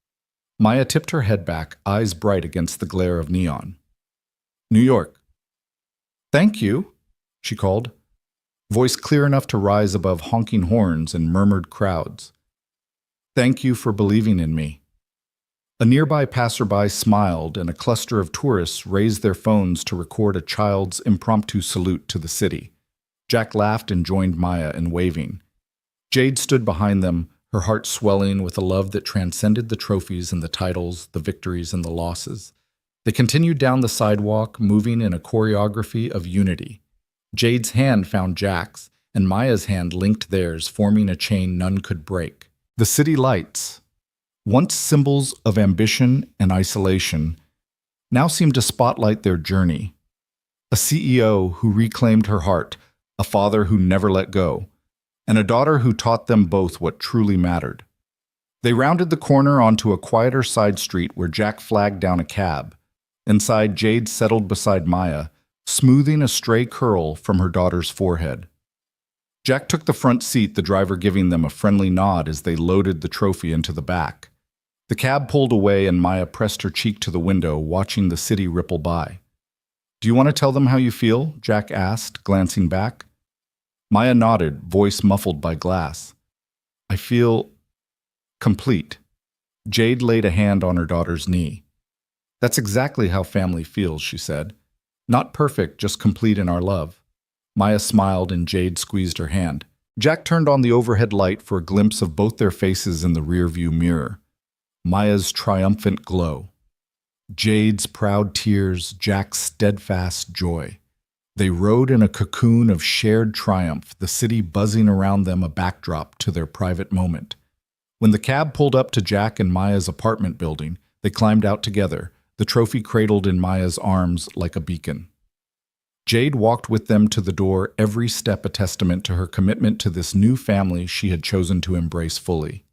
Maya tipped her head back, eyes bright against the glare of neon. "New York." "Thank you," she called, voice clear enough to rise above honking horns and murmured crowds. "Thank you for believing in me." A nearby passerby smiled, and a cluster of tourists raised their phones to record a child's impromptu salute to the city. Jack laughed and joined Maya in waving. Jade stood behind them, her heart swelling with a love that transcended the trophies and the titles, the victories and the losses. They continued down the sidewalk, moving in a choreography of unity. Jade's hand found Jack's, and Maya's hand linked theirs, forming a chain none could break. The city lights, once symbols of ambition and isolation, now seemed to spotlight their journey. A CEO who reclaimed her heart, a father who never let go, and a daughter who taught them both what truly mattered. They rounded the corner onto a quieter side street where Jack flagged down a cab. Inside, Jade settled beside Maya, smoothing a stray curl from her daughter's forehead. Jack took the front seat, the driver giving them a friendly nod as they loaded the trophy into the back. The cab pulled away and Maya pressed her cheek to the window, watching the city ripple by. "Do you want to tell them how you feel?" Jack asked, glancing back. Maya nodded, voice muffled by glass. "I feel complete." Jade laid a hand on her daughter's knee. "That's exactly how family feels," she said. "Not perfect, just complete in our love." Maya smiled and Jade squeezed her hand. Jack turned on the overhead light for a glimpse of both their faces in the rearview mirror. Maya's triumphant glow. Jade's proud tears, Jack's steadfast joy. They rode in a cocoon of shared triumph, the city buzzing around them, a backdrop to their private moment. When the cab pulled up to Jack and Maya's apartment building, they climbed out together, the trophy cradled in Maya's arms like a beacon. Jade walked with them to the door, every step a testament to her commitment to this new family she had chosen to embrace fully.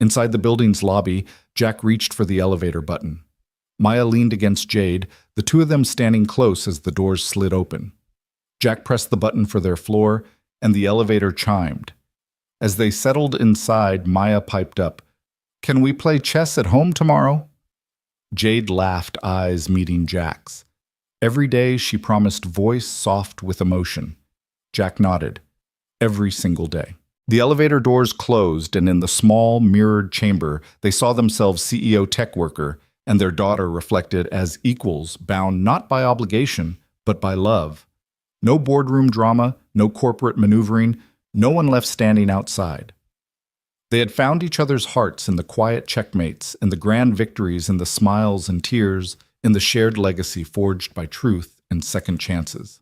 Inside the building's lobby, Jack reached for the elevator button. Maya leaned against Jade, the two of them standing close as the doors slid open. Jack pressed the button for their floor, and the elevator chimed. As they settled inside, Maya piped up, "Can we play chess at home tomorrow?" Jade laughed, eyes meeting Jack's. Every day, she promised, voice soft with emotion. Jack nodded. Every single day. The elevator doors closed, and in the small, mirrored chamber, they saw themselves CEO tech worker and their daughter reflected as equals, bound not by obligation, but by love. No boardroom drama, no corporate maneuvering, no one left standing outside. They had found each other's hearts in the quiet checkmates, in the grand victories, in the smiles and tears, in the shared legacy forged by truth and second chances.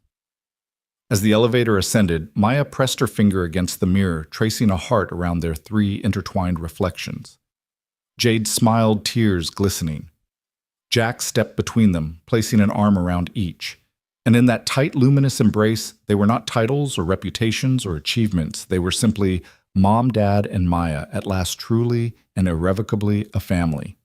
As the elevator ascended, Maya pressed her finger against the mirror, tracing a heart around their three intertwined reflections. Jade smiled, tears glistening. Jack stepped between them, placing an arm around each. And in that tight, luminous embrace, they were not titles or reputations or achievements. They were simply Mom, Dad, and Maya, at last truly and irrevocably a family.